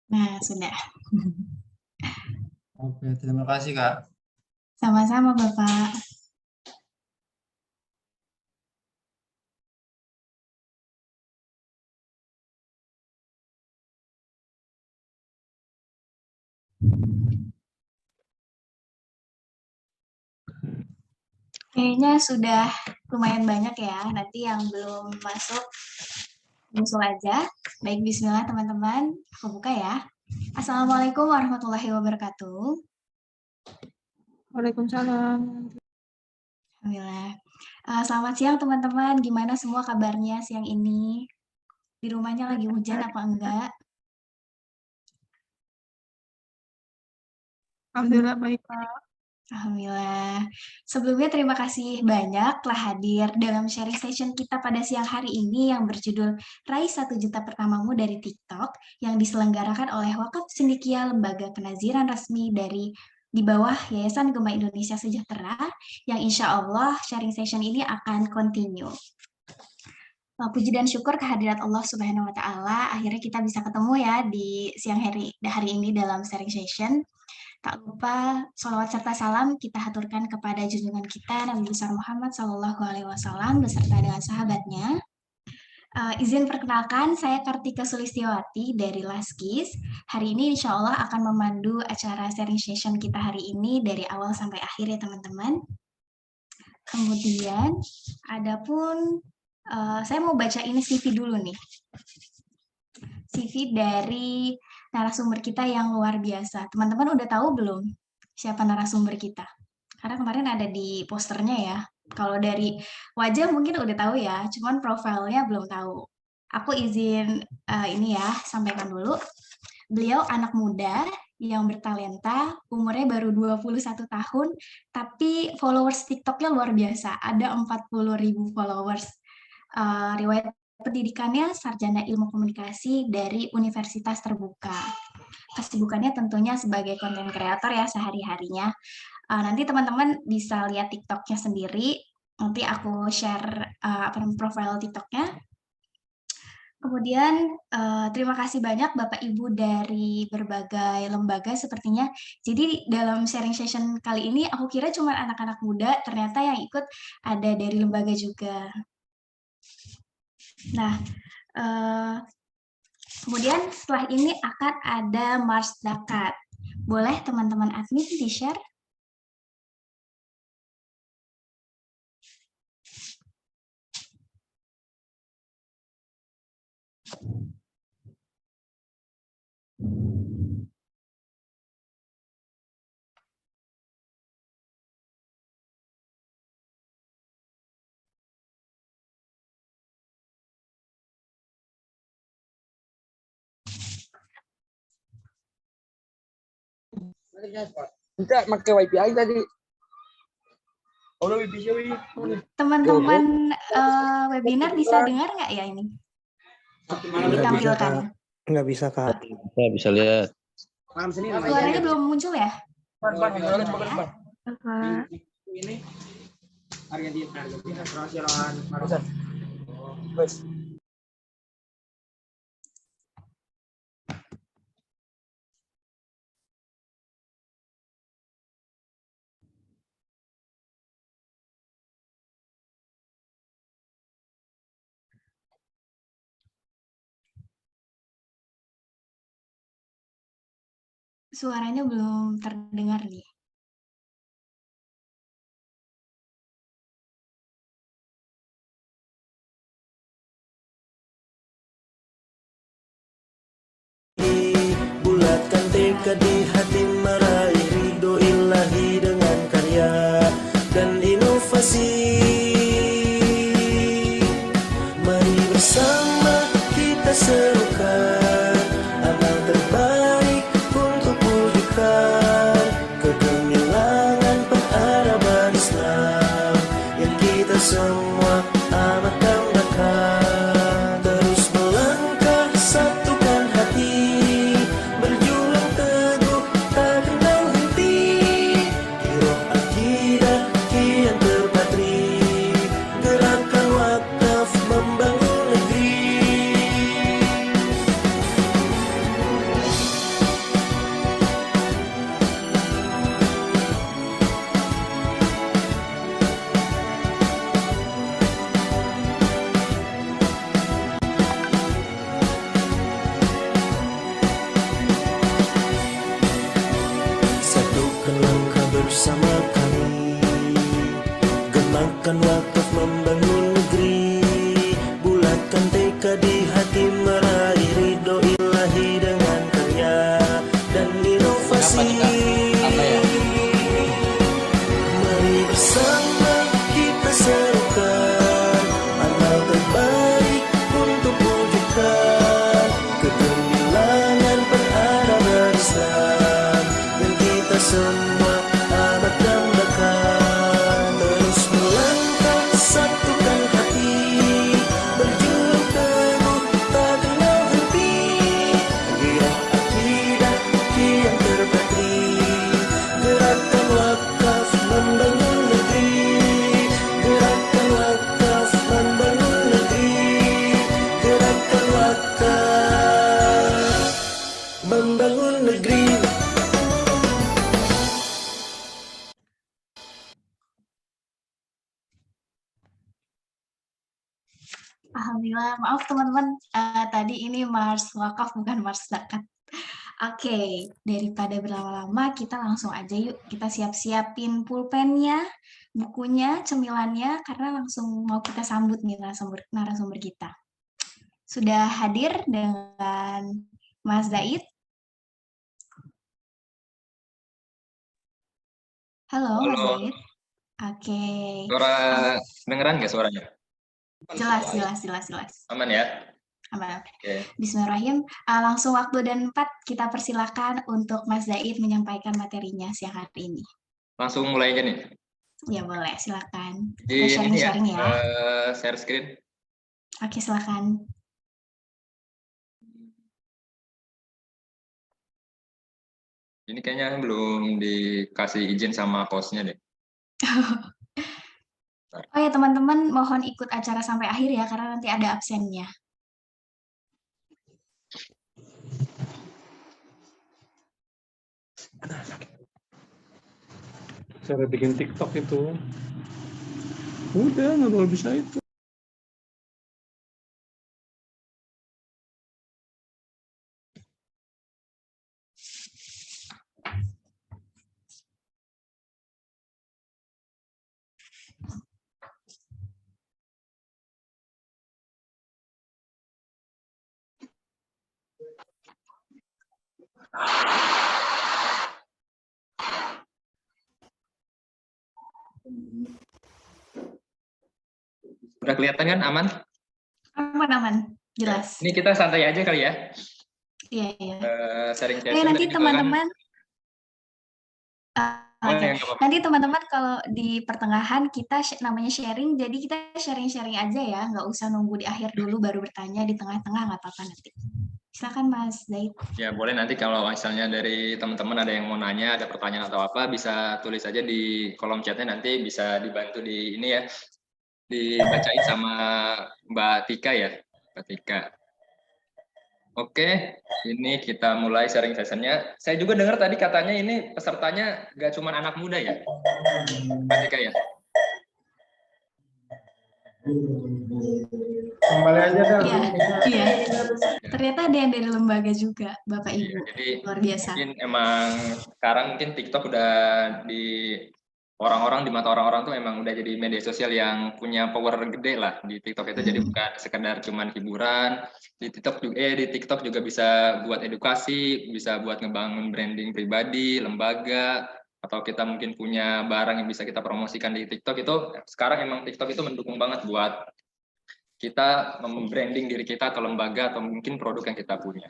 Nah, sudah. Oke, terima kasih Kak. Sama-sama, Bapak. Kayaknya sudah lumayan banyak ya. Nanti yang belum masuk, nyusul aja. Baik, bismillah teman-teman. Aku buka ya. Assalamualaikum warahmatullahi wabarakatuh. Waalaikumsalam. Alhamdulillah. Selamat siang teman-teman. Gimana semua kabarnya siang ini? Di rumahnya lagi hujan apa enggak? Alhamdulillah baik, Kak. Alhamdulillah. Sebelumnya terima kasih banyak telah hadir dalam sharing session kita pada siang hari ini yang berjudul Raih 1 Juta Pertamamu dari TikTok yang diselenggarakan oleh Wakaf Cendekia Lembaga Penaziran Resmi dari di bawah Yayasan Gema Indonesia Sejahtera yang insya Allah sharing session ini akan continue. Puji dan syukur kehadirat Allah Subhanahu wa Ta'ala, akhirnya kita bisa ketemu ya di siang hari ini dalam sharing session. Tak lupa sholawat serta salam kita haturkan kepada junjungan kita Nabi besar Muhammad Sallallahu Alaihi Wasallam beserta dengan sahabatnya. Izin perkenalkan, saya Kartika Sulistiawati dari Laskis. Hari ini insya Allah akan memandu acara sharing session kita hari ini dari awal sampai akhir ya teman-teman. Kemudian, adapun saya mau baca ini CV dulu nih. CV dari narasumber kita yang luar biasa. Teman-teman udah tahu belum siapa narasumber kita? Karena kemarin ada di posternya ya. Kalau dari wajah mungkin udah tahu ya, cuman profilnya belum tahu. Aku izin ini ya, sampaikan dulu. Beliau anak muda yang bertalenta, umurnya baru 21 tahun, tapi followers TikToknya luar biasa. Ada 40.000 followers. Riwayat pendidikannya sarjana ilmu komunikasi dari Universitas Terbuka. Kesibukannya tentunya sebagai konten kreator ya sehari-harinya. Nanti teman-teman bisa lihat TikToknya sendiri. Nanti aku share profil TikToknya. Kemudian terima kasih banyak Bapak Ibu dari berbagai lembaga sepertinya. Jadi dalam sharing session kali ini aku kira cuma anak-anak muda, ternyata yang ikut ada dari lembaga juga. Nah, kemudian setelah ini akan ada Mars Zakat. Boleh teman-teman admin di-share? Enggak, pakai wifi aja tadi. Oh, wifi sih. Teman-teman webinar bisa dengar nggak ya ini? Ditampilkan. Nggak bisa, Kak. Kita bisa lihat. Suaranya belum muncul ya? Ini Argentina Kroasia lawan Maroc. Suaranya belum terdengar nih. Bulatkan tekad di hati meraih ridho ilahi dengan karya dan inovasi. Mari bersama kita serukan amal terbaik untuk wujudkan kegemilangan peradaban Islam yang kita semua amat dambakan. Terus melangkah satukan hati, berjuang teguh tak kenal henti. Kiroh akidah kian terpatri, gerakan wakaf membangun negeri. bersama kami. Gemakan wakaf membangun negeri, bulatkan tekad di hati meraih ridho ilahi dengan karya dan inovasi. Mari bersama kita serukan amal terbaik untuk wujudkan kegemilangan peradaban Islam, dan kita semua amat dambakan. Terus melangkah satukan hati, berjuang teguh tak kenal henti. Gairah akidah kian terpatri, gerakan wakaf membangun negeri. Gerakan wakaf membangun negeri. Gerakan wakaf membangun negeri. Alhamdulillah, maaf teman-teman, tadi ini Mars Wakaf bukan Mars Zakat. Oke, daripada berlama-lama kita langsung aja yuk, kita siap-siapin pulpennya, bukunya, cemilannya, karena langsung mau kita sambut nih narasumber kita. Sudah hadir dengan Mas Zaid? Halo, Mas Halo. Zaid. Oke, Suara dengeran nggak suaranya? jelas. Aman ya? Aman. Oke. Bismillahirrahmanirrahim. Langsung waktu dan tempat kita persilahkan untuk Mas Zaid menyampaikan materinya siang hari ini. Langsung mulai aja nih. Ya boleh, silakan. Di Kita ini ya, sharing-sharing ya. share screen. Oke, silakan. Ini kayaknya belum dikasih izin sama hostnya deh. Oh ya teman-teman, mohon ikut acara sampai akhir ya, karena nanti ada absennya. Cara bikin TikTok itu. Udah, nggak bakal bisa itu. Udah kelihatan kan? Aman? Aman, jelas. Ini kita santai aja kali ya. Iya. Sharing Oke, session. nanti tadi juga kan. teman-teman. Oh, Oke. ya, nggak apa-apa. Nanti teman-teman kalau di pertengahan kita namanya sharing, jadi kita sharing-sharing aja ya, nggak usah nunggu di akhir dulu baru bertanya, di tengah-tengah nggak apa-apa nanti. Silakan Mas Zaid. Ya boleh, nanti kalau misalnya dari teman-teman ada yang mau nanya, ada pertanyaan atau apa, bisa tulis aja di kolom chatnya, nanti bisa dibantu di ini ya, dibacain sama Mbak Tika ya, Mbak Tika. Oke, ini kita mulai sharing sessionnya. Saya juga dengar tadi katanya ini pesertanya nggak cuma anak muda ya, Mbak Tika ya? Kembali aja dah. Iya. Ternyata ada yang dari lembaga juga, Bapak Ibu. Iya, jadi Luar biasa. mungkin emang sekarang mungkin TikTok udah di orang-orang, di mata orang-orang tuh emang udah jadi media sosial yang punya power gede lah di TikTok itu. Jadi bukan sekedar cuman hiburan. Di TikTok juga bisa buat edukasi, bisa buat ngebangun branding pribadi, lembaga, atau kita mungkin punya barang yang bisa kita promosikan di TikTok. Itu sekarang emang TikTok itu mendukung banget buat kita membranding diri kita atau lembaga atau mungkin produk yang kita punya.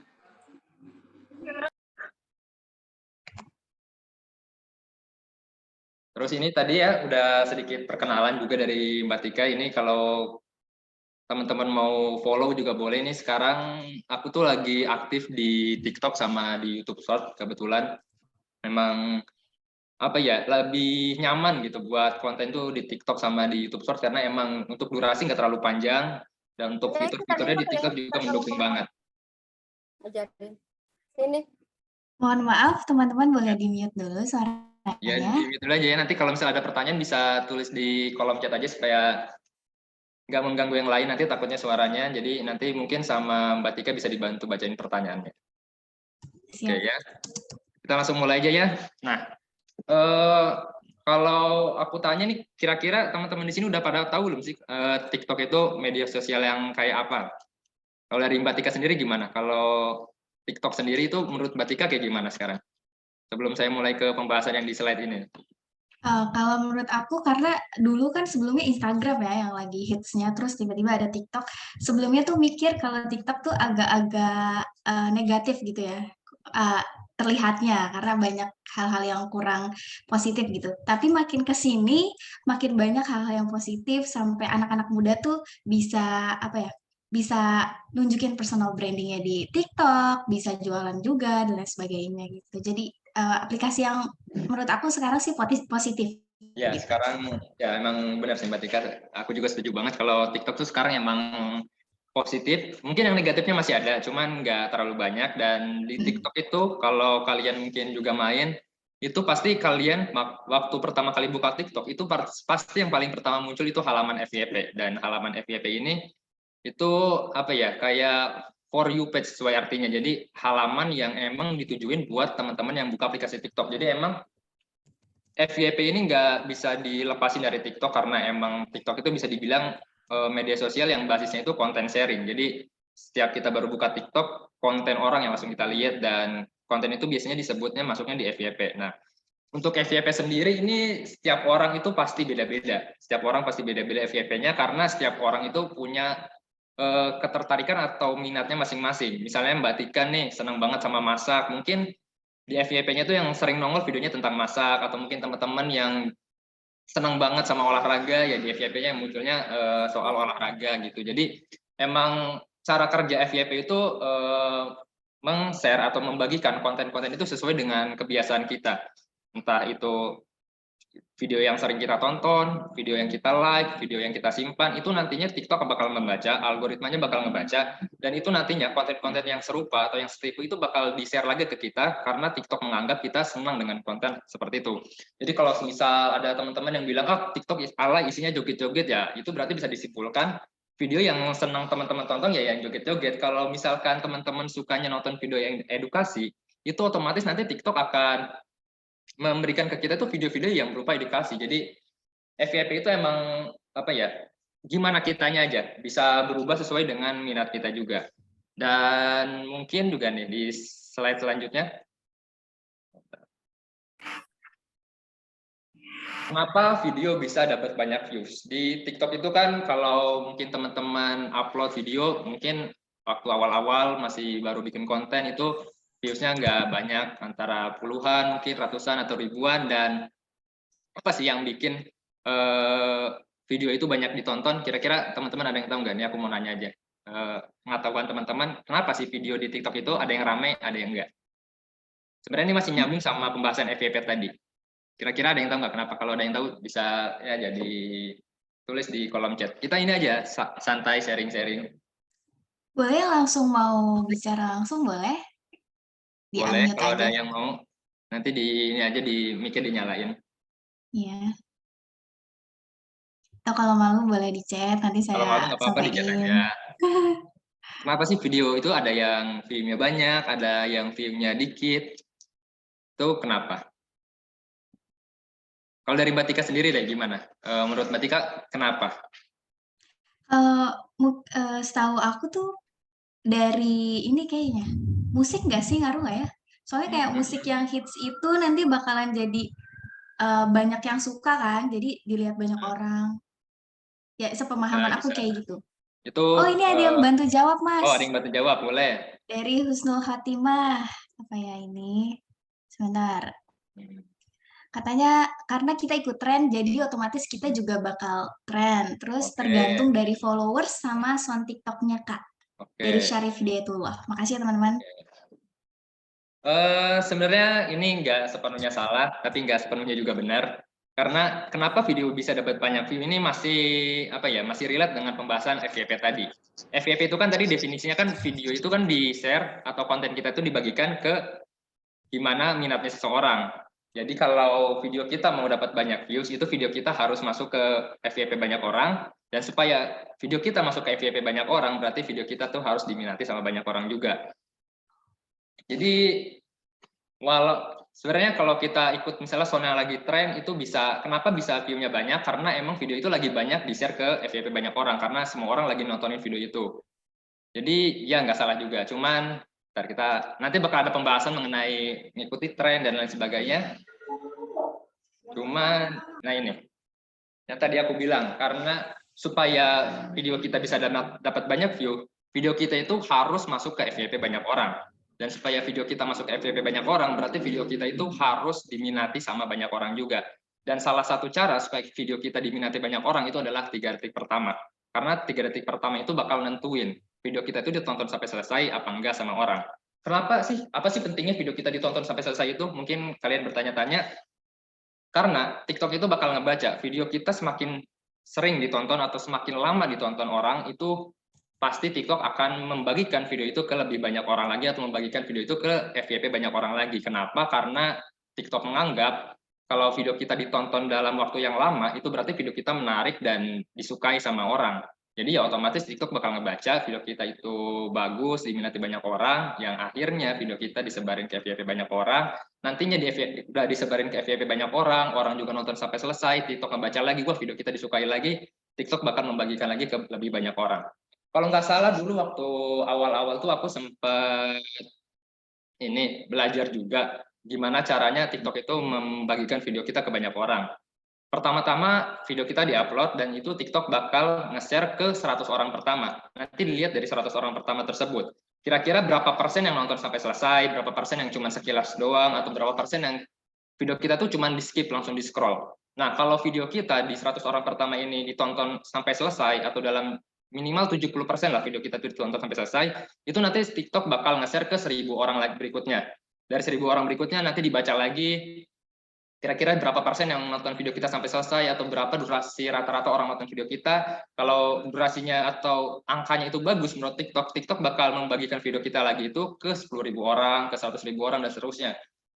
Terus ini tadi ya udah sedikit perkenalan juga dari Mbak Tika. Ini kalau teman-teman mau follow juga boleh. Ini sekarang aku tuh lagi aktif di TikTok sama di YouTube Short kebetulan. Memang apa ya, lebih nyaman gitu buat konten tuh di TikTok sama di YouTube Short karena emang untuk durasi nggak terlalu panjang, dan untuk fitur-fiturnya di TikTok juga mendukung banget. Ajarin. Sini. Mohon maaf teman-teman, boleh di-mute dulu suaranya. Ya, di-mute dulu aja ya. Nanti kalau misalnya ada pertanyaan bisa tulis di kolom chat aja supaya nggak mengganggu yang lain, nanti takutnya suaranya. Jadi nanti mungkin sama Mbak Tika bisa dibantu bacain pertanyaannya. Oke ya. Kita langsung mulai aja ya. Nah, kalau aku tanya nih, kira-kira teman-teman di sini udah pada tahu belum sih TikTok itu media sosial yang kayak apa? Kalau dari Mbak Tika sendiri gimana? Kalau TikTok sendiri itu menurut Mbak Tika kayak gimana sekarang? Sebelum saya mulai ke pembahasan yang di slide ini. Kalau menurut aku karena dulu kan sebelumnya Instagram ya yang lagi hitsnya, terus tiba-tiba ada TikTok. Sebelumnya tuh mikir kalau TikTok tuh agak-agak negatif gitu ya, uh, terlihatnya karena banyak hal-hal yang kurang positif gitu. Tapi makin ke sini makin banyak hal-hal yang positif sampai anak-anak muda tuh bisa apa ya? Bisa nunjukin personal brandingnya di TikTok, bisa jualan juga dan lain sebagainya gitu. Jadi aplikasi yang menurut aku sekarang sih positif Ya, gitu. sekarang ya emang benar sih Mbak Tika. Aku juga setuju banget kalau TikTok tuh sekarang emang positif. Mungkin yang negatifnya masih ada, cuman nggak terlalu banyak. Dan di TikTok itu kalau kalian mungkin juga main, itu pasti kalian waktu pertama kali buka TikTok itu pasti yang paling pertama muncul itu halaman FYP. Dan halaman FYP ini itu apa ya, kayak for you page sesuai artinya. Jadi halaman yang emang ditujuin buat teman-teman yang buka aplikasi TikTok. Jadi emang FYP ini nggak bisa dilepasin dari TikTok karena emang TikTok itu bisa dibilang media sosial yang basisnya itu konten sharing. Jadi setiap kita baru buka TikTok, konten orang yang langsung kita lihat dan konten itu biasanya disebutnya masuknya di FYP. Nah, untuk FYP sendiri ini setiap orang itu pasti beda-beda. Setiap orang pasti beda-beda FYP-nya karena setiap orang itu punya ketertarikan atau minatnya masing-masing. Misalnya Mbak Tika nih senang banget sama masak, mungkin di FYP-nya tuh yang sering nongol videonya tentang masak, atau mungkin teman-teman yang senang banget sama olahraga, ya di FYP-nya munculnya soal olahraga gitu. Jadi emang cara kerja FYP itu meng-share atau membagikan konten-konten itu sesuai dengan kebiasaan kita. Entah itu video yang sering kita tonton, video yang kita like, video yang kita simpan, itu nantinya TikTok bakal membaca, algoritmanya bakal ngebaca, dan itu nantinya konten-konten yang serupa atau yang setipe itu bakal di-share lagi ke kita, karena TikTok menganggap kita senang dengan konten seperti itu. Jadi kalau misal ada teman-teman yang bilang, TikTok ala isinya joget-joget ya, itu berarti bisa disimpulkan, video yang senang teman-teman tonton ya yang joget-joget. Kalau misalkan teman-teman sukanya nonton video yang edukasi, itu otomatis nanti TikTok akan memberikan ke kita tuh video-video yang berupa edukasi. Jadi FYP itu emang apa ya, gimana kitanya aja bisa berubah sesuai dengan minat kita juga. Dan mungkin juga nih di slide selanjutnya, kenapa video bisa dapat banyak views di TikTok itu kan? Kalau mungkin teman-teman upload video mungkin waktu awal-awal masih baru bikin konten itu viewsnya nggak banyak, antara puluhan, mungkin ratusan atau ribuan. Dan apa sih yang bikin video itu banyak ditonton? Kira-kira teman-teman ada yang tahu nggak? Nih aku mau nanya aja. Pengetahuan teman-teman, kenapa sih video di TikTok itu ada yang ramai, ada yang enggak? Sebenarnya ini masih nyambung sama pembahasan FYP tadi. Kira-kira ada yang tahu nggak kenapa? Kalau ada yang tahu bisa ya jadi tulis di kolom chat. Kita ini aja santai sharing-sharing. Boleh langsung mau bicara langsung boleh? Di Boleh unmute kalau aja. ada yang mau. Nanti di ini aja di mic-nya dinyalain. Iya. Atau kalau malu boleh di chat, nanti Kalau malu saya nggak apa-apa di chat aja. sampaikan. Kenapa sih video itu ada yang view-nya banyak, ada yang view-nya dikit? Itu kenapa? Kalau dari Mbak Tika sendiri deh gimana? Menurut Mbak Tika kenapa? Setahu aku tuh dari ini kayaknya, musik nggak sih, ngaruh nggak ya? Soalnya kayak musik yang hits itu nanti bakalan jadi banyak yang suka kan, jadi dilihat banyak orang. Ya, sepemahaman aku Bisa. kayak gitu. Itu Oh, ini ada yang bantu jawab, Mas. oh, ada yang bantu jawab, boleh. Dari Husnul Khatimah. Apa ya ini? Sebentar. Katanya karena kita ikut tren, jadi otomatis kita juga bakal tren. Terus Oke. tergantung dari followers sama sound TikTok-nya, Kak. Oke. Dari Syarif Hidayatullah. Makasih ya, teman-teman. Sebenarnya ini nggak sepenuhnya salah, tapi nggak sepenuhnya juga benar. Karena kenapa video bisa dapat banyak view ini masih apa ya, masih relate dengan pembahasan FYP tadi. FYP itu kan tadi definisinya kan video itu kan di-share atau konten kita itu dibagikan ke gimana minatnya seseorang. Jadi kalau video kita mau dapat banyak views, itu video kita harus masuk ke FYP banyak orang, dan supaya video kita masuk ke FYP banyak orang, berarti video kita tuh harus diminati sama banyak orang juga. Jadi Walau sebenarnya kalau kita ikut misalnya Sona lagi tren itu bisa, kenapa bisa view-nya banyak? Karena emang video itu lagi banyak di-share ke FYP banyak orang karena semua orang lagi nontonin video itu. Jadi ya nggak salah juga. Cuman ntar kita nanti bakal ada pembahasan mengenai mengikuti tren dan lain sebagainya. Cuman nah ini yang tadi aku bilang, karena supaya video kita bisa dapat banyak view, video kita itu harus masuk ke FYP banyak orang. Dan supaya video kita masuk ke FYP banyak orang, berarti video kita itu harus diminati sama banyak orang juga. Dan salah satu cara supaya video kita diminati banyak orang itu adalah 3 detik pertama. Karena 3 detik pertama itu bakal nentuin video kita itu ditonton sampai selesai apa enggak sama orang. Kenapa sih? Apa sih pentingnya video kita ditonton sampai selesai itu? Mungkin kalian bertanya-tanya, karena TikTok itu bakal ngebaca video kita semakin sering ditonton atau semakin lama ditonton orang, itu pasti TikTok akan membagikan video itu ke lebih banyak orang lagi atau membagikan video itu ke FYP banyak orang lagi. Kenapa? Karena TikTok menganggap kalau video kita ditonton dalam waktu yang lama, itu berarti video kita menarik dan disukai sama orang. Jadi ya otomatis TikTok bakal ngebaca video kita itu bagus, diminati banyak orang, yang akhirnya video kita disebarin ke FYP banyak orang, nantinya udah disebarin ke FYP banyak orang juga nonton sampai selesai, TikTok ngebaca lagi, wah video kita disukai lagi, TikTok bakal membagikan lagi ke lebih banyak orang. Kalau nggak salah dulu waktu awal-awal tuh aku sempat ini belajar juga gimana caranya TikTok itu membagikan video kita ke banyak orang. Pertama-tama video kita diupload dan itu TikTok bakal nge-share ke 100 orang pertama. Nanti dilihat dari 100 orang pertama tersebut. Kira-kira berapa persen yang nonton sampai selesai, berapa persen yang cuma sekilas doang, atau berapa persen yang video kita tuh cuma di-skip, langsung di-scroll. Nah, kalau video kita di 100 orang pertama ini ditonton sampai selesai, atau dalam minimal 70% lah video kita tuh ditonton sampai selesai, itu nanti TikTok bakal nge-share ke 1000 orang lagi berikutnya. Dari 1000 orang berikutnya nanti dibaca lagi, kira-kira berapa persen yang nonton video kita sampai selesai atau berapa durasi rata-rata orang nonton video kita. Kalau durasinya atau angkanya itu bagus menurut TikTok, TikTok bakal membagikan video kita lagi itu ke 10.000 orang, ke 100.000 orang, dan seterusnya.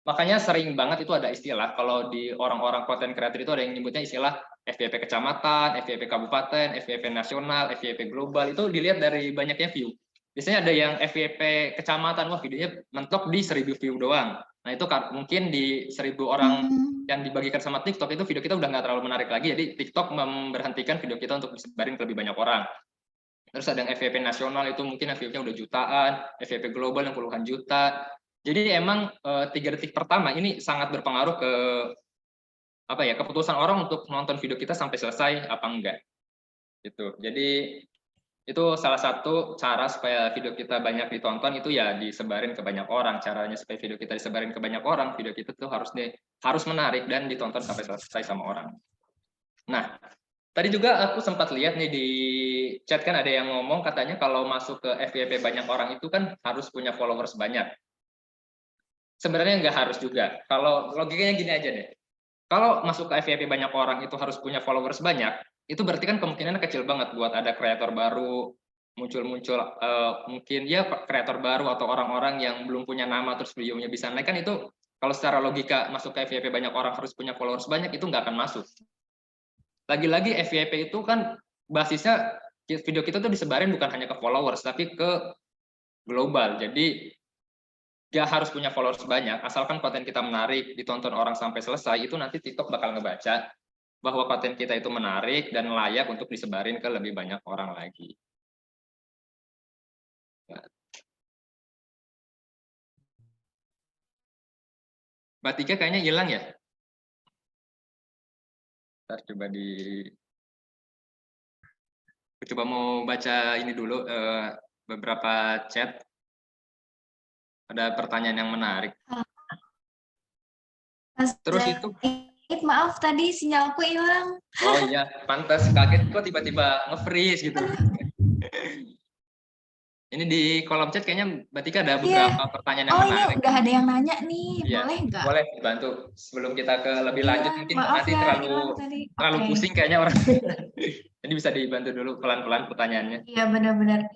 Makanya sering banget itu ada istilah, kalau di orang-orang konten kreator itu ada yang nyebutnya istilah FYP kecamatan, FYP kabupaten, FYP nasional, FYP global, itu dilihat dari banyaknya view. Biasanya ada yang FYP kecamatan, wah videonya mentok di 1000 view doang. Nah itu mungkin di 1000 orang yang dibagikan sama TikTok itu video kita udah nggak terlalu menarik lagi, jadi TikTok memberhentikan video kita untuk disebarin ke lebih banyak orang. Terus ada yang FYP nasional, itu mungkin FYP-nya udah jutaan, FYP global yang puluhan juta. Jadi emang 3 detik pertama ini sangat berpengaruh ke apa ya, keputusan orang untuk nonton video kita sampai selesai apa enggak. Gitu. Jadi itu salah satu cara supaya video kita banyak ditonton, itu ya disebarin ke banyak orang. Caranya supaya video kita disebarin ke banyak orang, video kita tuh harus menarik dan ditonton sampai selesai sama orang. Nah, tadi juga aku sempat lihat nih di chat kan ada yang ngomong katanya kalau masuk ke FYP banyak orang itu kan harus punya followers banyak. Sebenarnya nggak harus juga. Kalau logikanya gini aja deh. Kalau masuk ke FYP banyak orang itu harus punya followers banyak, itu berarti kan kemungkinan kecil banget buat ada kreator baru muncul mungkin ya kreator baru atau orang-orang yang belum punya nama terus videonya bisa naik, kan itu kalau secara logika masuk ke FYP banyak orang harus punya followers banyak, itu nggak akan masuk. Lagi-lagi FYP itu kan basisnya video kita tuh disebarin bukan hanya ke followers tapi ke global. Jadi nggak harus punya followers banyak, asalkan konten kita menarik, ditonton orang sampai selesai, itu nanti TikTok bakal ngebaca bahwa konten kita itu menarik dan layak untuk disebarin ke lebih banyak orang lagi. Mbak Tika kayaknya hilang ya? Ntar coba aku coba mau baca ini dulu beberapa chat. Ada pertanyaan yang menarik. Terus itu, maaf tadi sinyalku hilang. oh iya, pantas kaget kok tiba-tiba nge-freeze gitu. Ini di kolom chat kayaknya Mbak Tika ada beberapa pertanyaan yang menarik. Ini udah ada yang nanya nih, ya, boleh nggak? Boleh dibantu. Sebelum kita ke lebih lanjut, mungkin nanti ya, terlalu pusing kayaknya orang. Jadi bisa dibantu dulu pelan-pelan pertanyaannya. Iya benar-benar.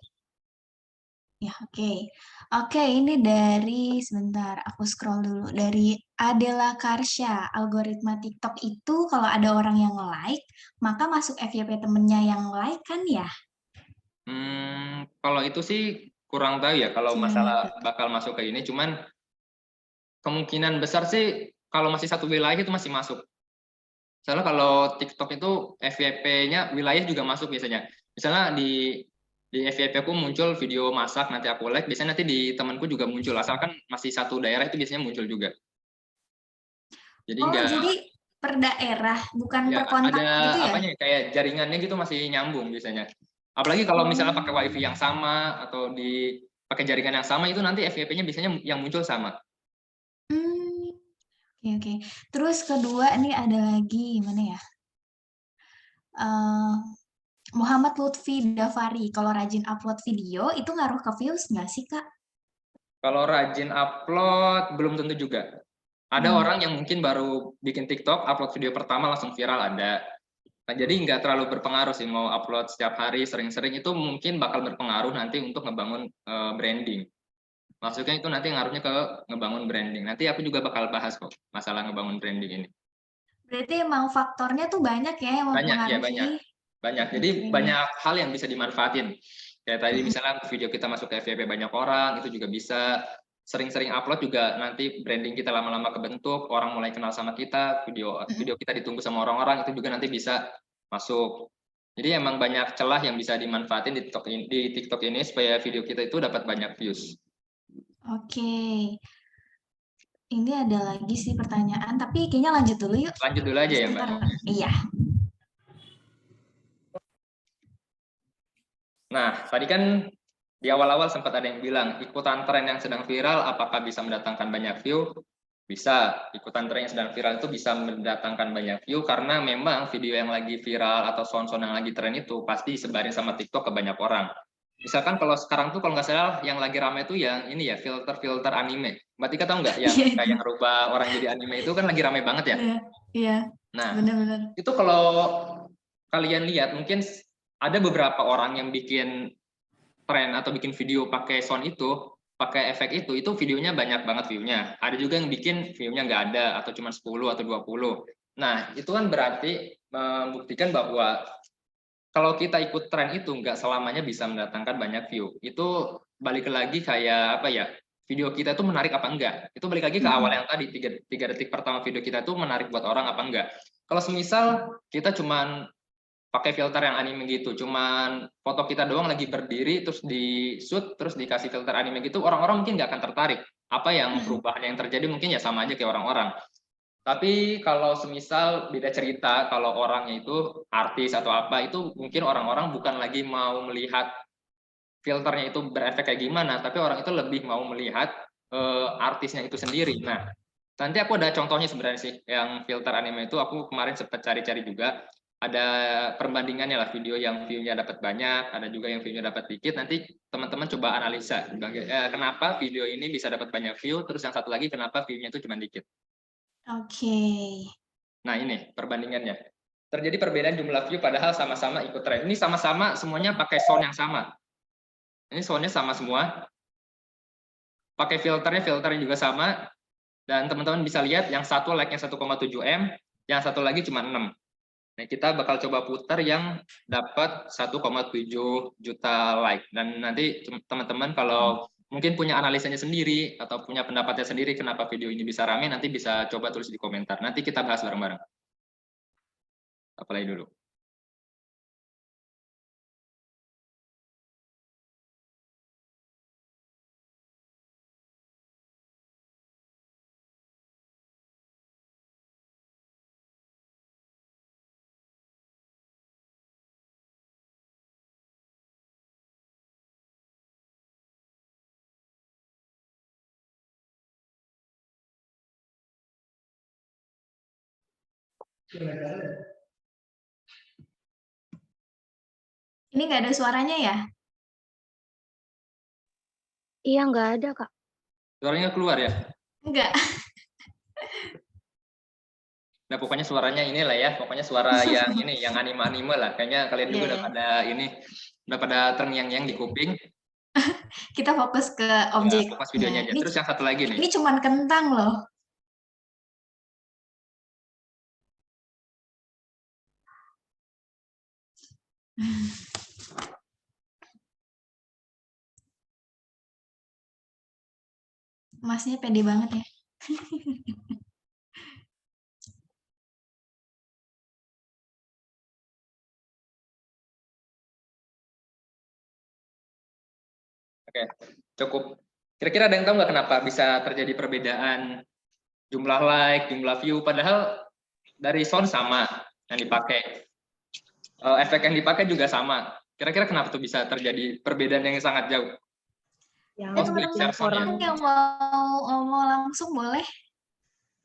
Ya oke. Oke, ini dari, sebentar, aku scroll dulu. Dari Adela Karsya, algoritma TikTok itu kalau ada orang yang like, maka masuk FYP temennya yang like kan ya? Kalau itu sih kurang tahu ya, kalau masalah bakal masuk ke ini. Cuman kemungkinan besar sih kalau masih satu wilayah itu masih masuk. Soalnya kalau TikTok itu FYP-nya wilayah juga masuk biasanya. Misalnya di FYP aku muncul video masak, nanti aku like, biasanya nanti di temanku juga muncul, asalkan masih satu daerah itu biasanya muncul juga. Jadi Oh, enggak, jadi per daerah, bukan ya per kontak ada gitu ya? apanya kayak jaringannya gitu masih nyambung biasanya. Apalagi kalau misalnya pakai Oh, WiFi yang sama atau pakai jaringan yang sama itu nanti FYP-nya biasanya yang muncul sama. hmm, oke oke. Terus kedua nih ada lagi mana ya? Eh, Muhammad Lutfi Davari, kalau rajin upload video itu ngaruh ke views nggak sih Kak? Kalau rajin upload belum tentu juga. Ada Hmm. orang yang mungkin baru bikin TikTok, upload video pertama langsung viral ada. Nah, jadi nggak terlalu berpengaruh sih mau upload setiap hari sering-sering itu mungkin bakal berpengaruh nanti untuk ngebangun branding. Maksudnya itu nanti ngaruhnya ke ngebangun branding. Nanti aku juga bakal bahas kok masalah ngebangun branding ini. Berarti emang faktornya tuh banyak ya yang Banyak ya banyak. mempengaruhi. Banyak. Jadi Oke. banyak hal yang bisa dimanfaatin. Kayak tadi misalnya video kita masuk ke FYP banyak orang, itu juga bisa. Sering-sering upload juga nanti branding kita lama-lama kebentuk, orang mulai kenal sama kita, video kita ditunggu sama orang-orang, itu juga nanti bisa masuk. Jadi emang banyak celah yang bisa dimanfaatin di TikTok ini supaya video kita itu dapat banyak views. Oke. Ini ada lagi sih pertanyaan, tapi kayaknya lanjut dulu yuk. Lanjut dulu aja ya, Mbak. Sebentar. Iya. Nah, tadi kan di awal-awal sempat ada yang bilang, ikutan tren yang sedang viral, apakah bisa mendatangkan banyak view? Bisa. Ikutan tren yang sedang viral itu bisa mendatangkan banyak view, karena memang video yang lagi viral atau sound-sound yang lagi tren itu pasti disebarin sama TikTok ke banyak orang. Misalkan kalau sekarang tuh kalau nggak salah yang lagi rame itu yang ini ya, filter-filter anime. Mbak Tika tahu nggak yang Iya, kayak ngerubah orang jadi anime itu kan lagi rame banget ya? iya, iya, Nah, benar-benar. itu kalau kalian lihat mungkin ada beberapa orang yang bikin tren atau bikin video pakai sound itu, pakai efek itu videonya banyak banget view-nya. Ada juga yang bikin view-nya nggak ada atau cuma 10 atau 20. Nah, itu kan berarti membuktikan bahwa kalau kita ikut tren itu nggak selamanya bisa mendatangkan banyak view. Itu balik lagi kayak apa ya? Video kita itu menarik apa enggak? Itu balik lagi ke awal yang tadi 3 detik pertama video kita itu menarik buat orang apa enggak. Kalau semisal kita cuman pakai filter yang anime gitu, cuman foto kita doang lagi berdiri terus di shoot terus dikasih filter anime gitu, orang-orang mungkin nggak akan tertarik. Apa yang perubahan yang terjadi mungkin ya sama aja kayak orang-orang. Tapi kalau semisal beda cerita, kalau orangnya itu artis atau apa, itu mungkin orang-orang bukan lagi mau melihat filternya itu berefek kayak gimana, tapi orang itu lebih mau melihat artisnya itu sendiri. Nah, nanti aku ada contohnya sebenarnya sih, yang filter anime itu aku kemarin sempat cari-cari juga, ada perbandingannya lah, video yang view-nya dapat banyak, ada juga yang view-nya dapat dikit, nanti teman-teman coba analisa, kenapa video ini bisa dapat banyak view, terus yang satu lagi kenapa view-nya itu cuma dikit. Oke. Nah ini perbandingannya. Terjadi perbedaan jumlah view padahal sama-sama ikut tren. Ini sama-sama semuanya pakai sound yang sama. Ini soundnya sama semua. Pakai filternya juga sama. Dan teman-teman bisa lihat yang satu like-nya 1,7 M, yang satu lagi cuma 6. Nah, kita bakal coba putar yang dapat 1,7 juta like. Dan nanti teman-teman kalau mungkin punya analisanya sendiri atau punya pendapatnya sendiri kenapa video ini bisa rame, nanti bisa coba tulis di komentar. Nanti kita bahas bareng-bareng. Apply dulu. Ini nggak ada suaranya ya? Iya, nggak ada, Kak. Suaranya keluar ya? Enggak. Nah, pokoknya suaranya inilah ya, pokoknya suara yang ini, yang anime-anime lah. Kayaknya kalian juga udah pada ini, udah pada terngiang-ngiang di kuping. Kita fokus ke Ya, objeknya. fokus videonya aja. Terus yang satu lagi nih. Ini cuman kentang loh. Masnya pede banget ya. Oke, cukup. Kira-kira ada yang tahu nggak kenapa bisa terjadi perbedaan jumlah like, jumlah view, padahal dari sound sama yang dipakai, efek yang dipakai juga sama. Kira-kira kenapa tuh bisa terjadi perbedaan yang sangat jauh? Yang Cost teman-teman share sound-nya. yang mau langsung boleh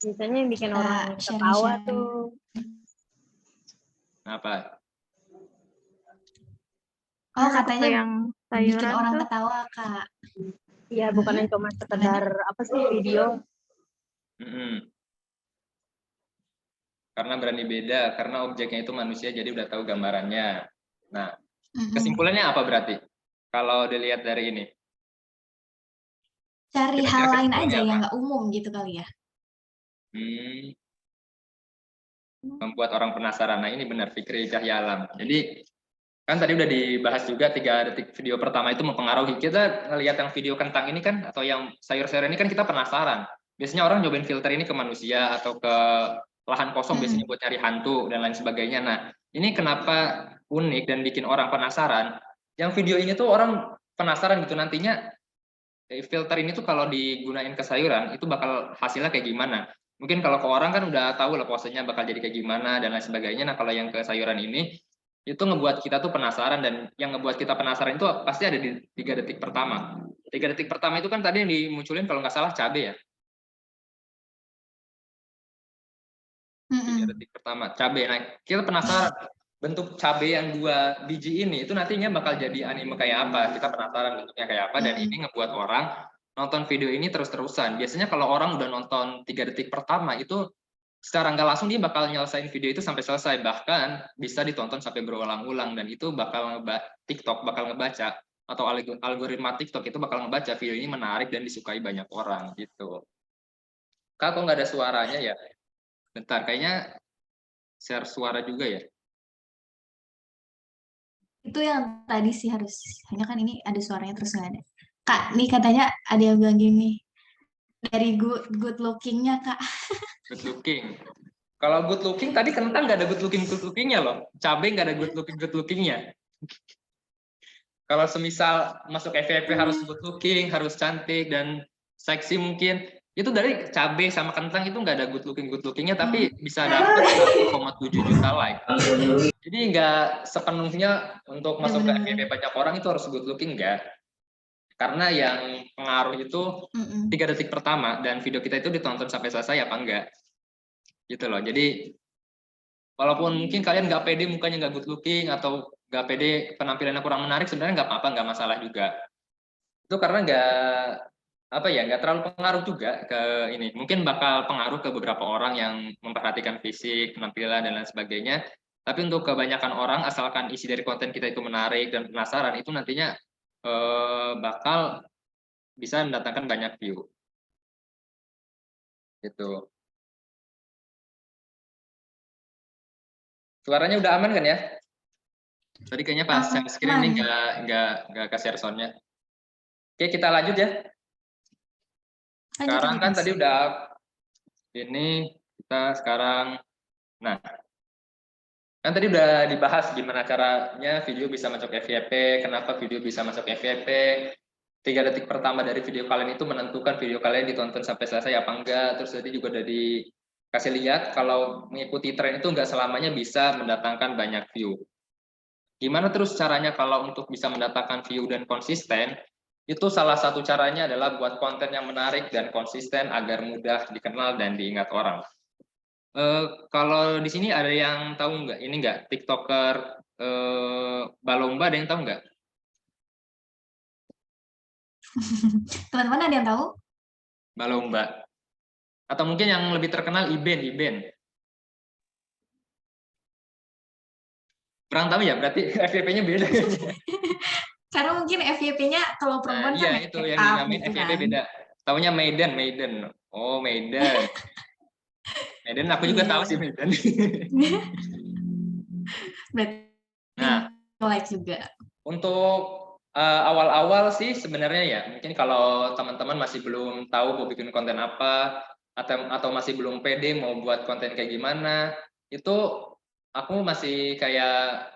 biasanya yang bikin orang sharing ketawa share. tuh. Apa? Oh, Kan aku katanya yang bikin sayuran orang tuh. ketawa, Kak. Iya, bukan yang cuma sekedar apa sih video. Karena berani beda, karena objeknya itu manusia, jadi udah tahu gambarannya. Nah, Mm-mm. kesimpulannya apa berarti? Kalau dilihat dari ini, Cari kira-kira hal lain kesimpulannya aja apa? yang nggak umum gitu kali ya. Membuat orang penasaran. Nah, ini benar Fikri Cahya Alam. Jadi kan tadi udah dibahas juga 3 detik video pertama itu mempengaruhi. Kita ngelihat yang video kentang ini kan, atau yang sayur-sayur ini kan kita penasaran. Biasanya orang nyobain filter ini ke manusia atau ke lahan kosong biasanya buat cari hantu dan lain sebagainya. Nah, ini kenapa unik dan bikin orang penasaran? Yang video ini tuh orang penasaran gitu nantinya filter ini tuh kalau digunain ke sayuran itu bakal hasilnya kayak gimana. Mungkin kalau ke orang kan udah tahu lah posenya bakal jadi kayak gimana dan lain sebagainya. Nah, kalau yang ke sayuran ini itu ngebuat kita tuh penasaran, dan yang ngebuat kita penasaran itu pasti ada di 3 detik pertama. 3 detik pertama itu kan tadi yang dimunculin kalau nggak salah cabai ya. 3 detik pertama cabai. Nah, kita penasaran bentuk cabai yang 2 biji ini itu nantinya bakal jadi anime kayak apa. Kita penasaran bentuknya kayak apa, dan ini ngebuat orang nonton video ini terus-terusan. Biasanya kalau orang udah nonton 3 detik pertama itu secara nggak langsung dia bakal nyelesain video itu sampai selesai, bahkan bisa ditonton sampai berulang-ulang, dan itu bakal TikTok bakal ngebaca, atau algoritma TikTok itu bakal ngebaca video ini menarik dan disukai banyak orang gitu. Kak, kok nggak ada suaranya ya? Bentar, kayaknya share suara juga ya. Itu yang tadi sih hanya kan ini ada suaranya terus nggak ada. Kak, nih katanya ada yang bilang gini, dari good looking-nya, Kak. Good looking. Kalau good looking tadi kentang nggak ada good lookingnya loh. Cabai nggak ada good lookingnya. Kalau semisal masuk FYP harus good looking, harus cantik dan seksi mungkin. Itu dari cabai sama kentang itu nggak ada good lookingnya, tapi bisa dapat 1,7 juta like. Jadi nggak sepenuhnya untuk masuk ke FYP banyak orang itu harus good looking, nggak. Karena yang pengaruh itu 3 detik pertama, dan video kita itu ditonton sampai selesai apa enggak. Gitu loh. Jadi walaupun mungkin kalian nggak pede mukanya nggak good looking, atau nggak pede penampilannya kurang menarik, sebenarnya nggak apa-apa, nggak masalah juga. Itu karena nggak terlalu pengaruh juga ke ini. Mungkin bakal pengaruh ke beberapa orang yang memperhatikan fisik, penampilan dan lain sebagainya. Tapi untuk kebanyakan orang, asalkan isi dari konten kita itu menarik dan penasaran, itu nantinya bakal bisa mendatangkan banyak view. Gitu. Suaranya udah aman kan ya? Tadi kayaknya pas share screen ini nggak ke share sound-nya. Oke, kita lanjut ya. Sekarang kan tadi udah ini, kita sekarang, nah kan tadi udah dibahas gimana caranya video bisa masuk FYP, kenapa video bisa masuk FYP, 3 detik pertama dari video kalian itu menentukan video kalian ditonton sampai selesai apa enggak. Terus tadi juga udah dikasih lihat kalau mengikuti tren itu nggak selamanya bisa mendatangkan banyak view. Gimana terus caranya kalau untuk bisa mendatangkan view dan konsisten? Itu salah satu caranya adalah buat konten yang menarik dan konsisten agar mudah dikenal dan diingat orang. Kalau di sini ada yang tahu nggak? Ini nggak TikToker Balomba, ada yang tahu nggak? Teman-teman ada yang tahu? Balomba. Atau mungkin yang lebih terkenal Iben. Kurang tahu ya, berarti FYP-nya beda. Karena mungkin FYP-nya kalau perempuan kan iya, itu yang dinamain gitu FYP kan. beda. Taunya Maiden. Oh, Maiden. Maiden aku juga tahu sih Maiden. Nah, like juga. Untuk awal-awal sih sebenarnya ya, mungkin kalau teman-teman masih belum tahu mau bikin konten apa, atau masih belum pede mau buat konten kayak gimana, itu aku masih kayak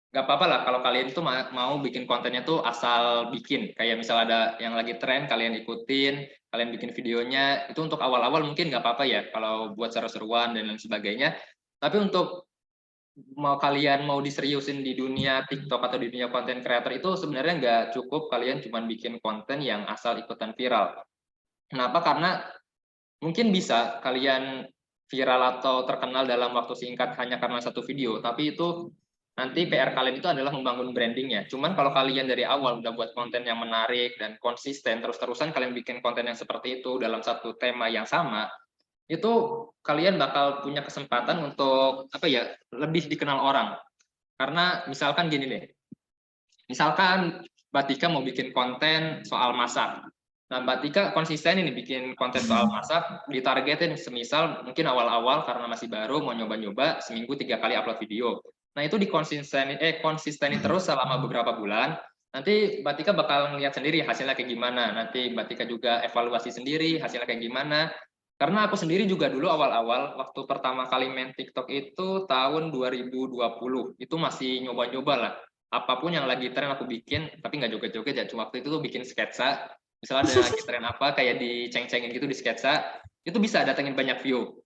nggak apa-apa lah kalau kalian tuh mau bikin kontennya tuh asal bikin. Kayak misal ada yang lagi tren, kalian ikutin, kalian bikin videonya. Itu untuk awal-awal mungkin nggak apa-apa ya, kalau buat seru-seruan dan lain sebagainya. Tapi untuk kalian mau diseriusin di dunia TikTok atau di dunia konten creator itu sebenarnya nggak cukup kalian cuma bikin konten yang asal ikutan viral. Kenapa? Karena mungkin bisa kalian viral atau terkenal dalam waktu singkat hanya karena satu video, tapi itu nanti PR kalian itu adalah membangun brandingnya. Cuman kalau kalian dari awal udah buat konten yang menarik dan konsisten, terus-terusan kalian bikin konten yang seperti itu dalam satu tema yang sama, itu kalian bakal punya kesempatan untuk lebih dikenal orang. Karena misalkan gini deh, misalkan Mbak Tika mau bikin konten soal masak. Nah, Mbak Tika konsisten ini bikin konten soal masak, ditargetin semisal mungkin awal-awal karena masih baru mau nyoba-nyoba seminggu 3 kali upload video. Nah, itu konsisteni terus selama beberapa bulan. Nanti Mbak Tika bakal ngeliat sendiri hasilnya kayak gimana. Nanti Mbak Tika juga evaluasi sendiri hasilnya kayak gimana. Karena aku sendiri juga dulu awal-awal waktu pertama kali main TikTok itu tahun 2020. Itu masih nyoba-nyoba lah. Apapun yang lagi tren aku bikin, tapi nggak joget-joget ya. Cuma waktu itu tuh bikin sketsa. Misalnya ada lagi tren apa, kayak diceng-cengin gitu di sketsa, itu bisa datengin banyak view.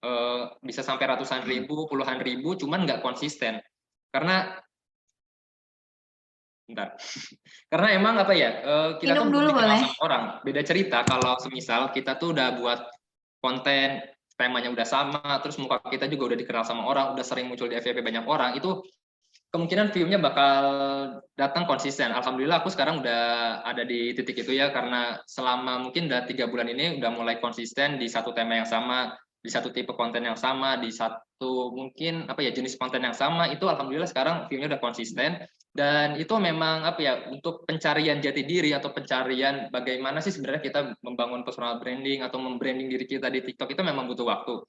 Bisa sampai ratusan ribu, puluhan ribu, cuman nggak konsisten. Karena karena emang kita tuh Minum dulu dikenal boleh? sama orang. Beda cerita kalau semisal kita tuh udah buat konten, temanya udah sama, terus muka kita juga udah dikenal sama orang, udah sering muncul di FYP banyak orang, itu kemungkinan view-nya bakal datang konsisten. Alhamdulillah aku sekarang udah ada di titik itu ya, karena selama mungkin udah 3 bulan ini udah mulai konsisten di satu tema yang sama, di satu tipe konten yang sama, di satu mungkin jenis konten yang sama. Itu alhamdulillah sekarang view-nya udah konsisten. Dan itu memang untuk pencarian jati diri atau pencarian bagaimana sih sebenarnya kita membangun personal branding atau membranding diri kita di TikTok itu memang butuh waktu.